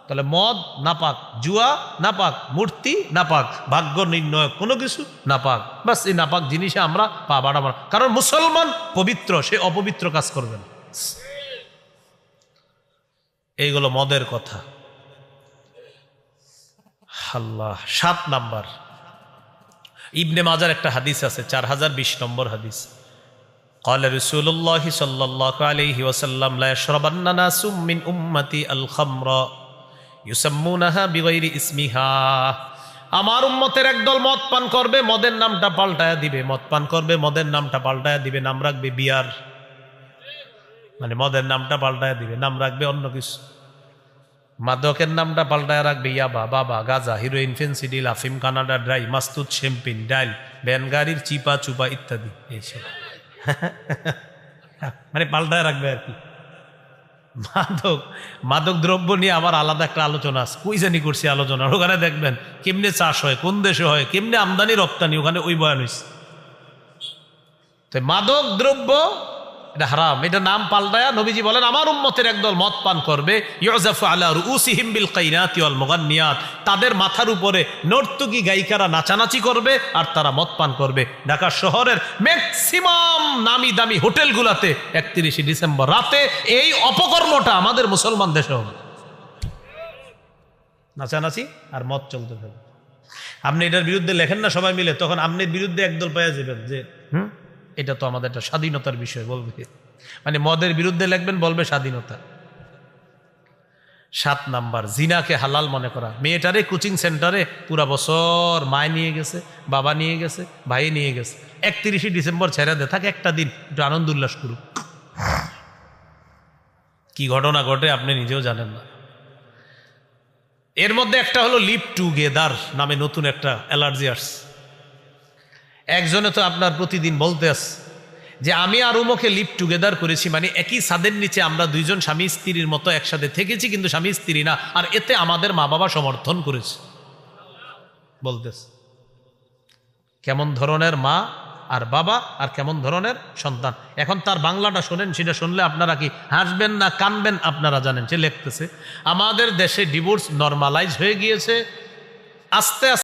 তাহলে মদ নাপাক, জুয়া নাপাক, মূর্তি নাপাক, ভাগ্য নির্ণয় কোনো কিছু নাপাক। বাস এই নাপাক জিনিসে আমরা পা বাড়াবো না, কারণ মুসলমান পবিত্র, সে অপবিত্র কাজ করবেন। এইগুলো মদের কথা। আল্লাহ। 7 নাম্বার, ইবনে মাজার একটা হাদিস আছে, 4020 নম্বর হাদিস। قال رسول الله صلى الله عليه وسلم لا يشربن ناس من امتي الخمر يسمونها بغير اسمها। আমার উম্মতের একদল মদ পান করবে, মদের নামটা পাল্টায়া দিবে, মদ পান করবে, মদের নামটা পাল্টায়া দিবে, নাম রাখবে বিয়ার, মানে মদের নামটা পাল্টায়া দিবে, নাম রাখবে অন্য কিছু। মাদকের নামটা পাল্টায় রাখবে ইয়াবা, বাবা, গাজা, হিরোইন, ফেন্সিডিল, আফিম, কানাডা ড্রাই, মাস্তুদ, শ্যাম্পিন, ডাইল, ব্যানগাড়ির চিপা চুপা ইত্যাদি। এইসব মানে পাল্টায় রাখবে আর কি। মাদক দ্রব্য নিয়ে আবার আলাদা একটা আলোচনা আছে, কই জানি করছি আলোচনা, ওখানে দেখবেন কেমনে চাষ হয়, কোন দেশে হয়, কেমনে আমদানি রপ্তানি, ওখানে ওই বয়ান হয়েছে। তো মাদক দ্রব্য এটা হারাম, এটা নাম পাল্টায়া নবীজি বলেন আমার উম্মতের একদল মদ পান করবে, ইউযাফু আলা রুউসিহিম বিল কাইনাতি ওয়াল মুগান্নিয়াত, তাদের মাথার উপরে নর্তকী গায়িকারা নাচানাচি করবে আর তারা মদ পান করবে। ঢাকা শহরের ম্যাক্সিমাম নামি দামি হোটেলগুলোতে 31 ডিসেম্বর রাতে এই অপকর্মটা আমাদের মুসলমান দেশে হবে, নাচানাচি আর মদ চলতে থাকবে। আপনি এটার বিরুদ্ধে লেখেন না সবাই মিলে, তখন আপনি বিরুদ্ধে একদল পাওয়া যাবেন যে এটা তো আমাদের একটা স্বাধীনতার বিষয় বলবে, মানে মদের বিরুদ্ধে লিখবেন বলবে স্বাধীনতা। 7 নাম্বার, জিনাকে হালাল মনে করা। মেয়েটারে কোচিং সেন্টারে পুরা বছর মায় নিয়ে গেছে, বাবা নিয়ে গেছে, ভাই নিয়ে গেছে, 31 ডিসেম্বর ছেড়ে দে, থাকে একটা দিন একটু আনন্দ উল্লাস করুক। কি ঘটনা ঘটে আপনি নিজেও জানেন না। এর মধ্যে একটা হলো লিভ টুগেদার নামে নতুন একটা অ্যালার্জি আসছে। একজনে তো আপনার প্রতিদিন বলতে আছে যে আমি আর উমকে লিভ টুগেদার করেছি, মানে একই ছাদের নিচে আমরা দুইজন স্বামী স্ত্রীর মতো একসাথে থেকেছি, কিন্তু স্বামী স্ত্রী না, আর এতে আমাদের মা বাবা সমর্থন করেছে বলতেছে। কেমন ধরনের মা আর বাবা আর কেমন ধরনের সন্তান। এখন তার বাংলাটা শোনেন, সেটা শুনলে আপনারা কি হাসবেন না কানবেন আপনারা জানেন। সে লিখতেছে আমাদের দেশে ডিভোর্স নর্মালাইজ হয়ে গিয়েছে, আস্তে আস্তে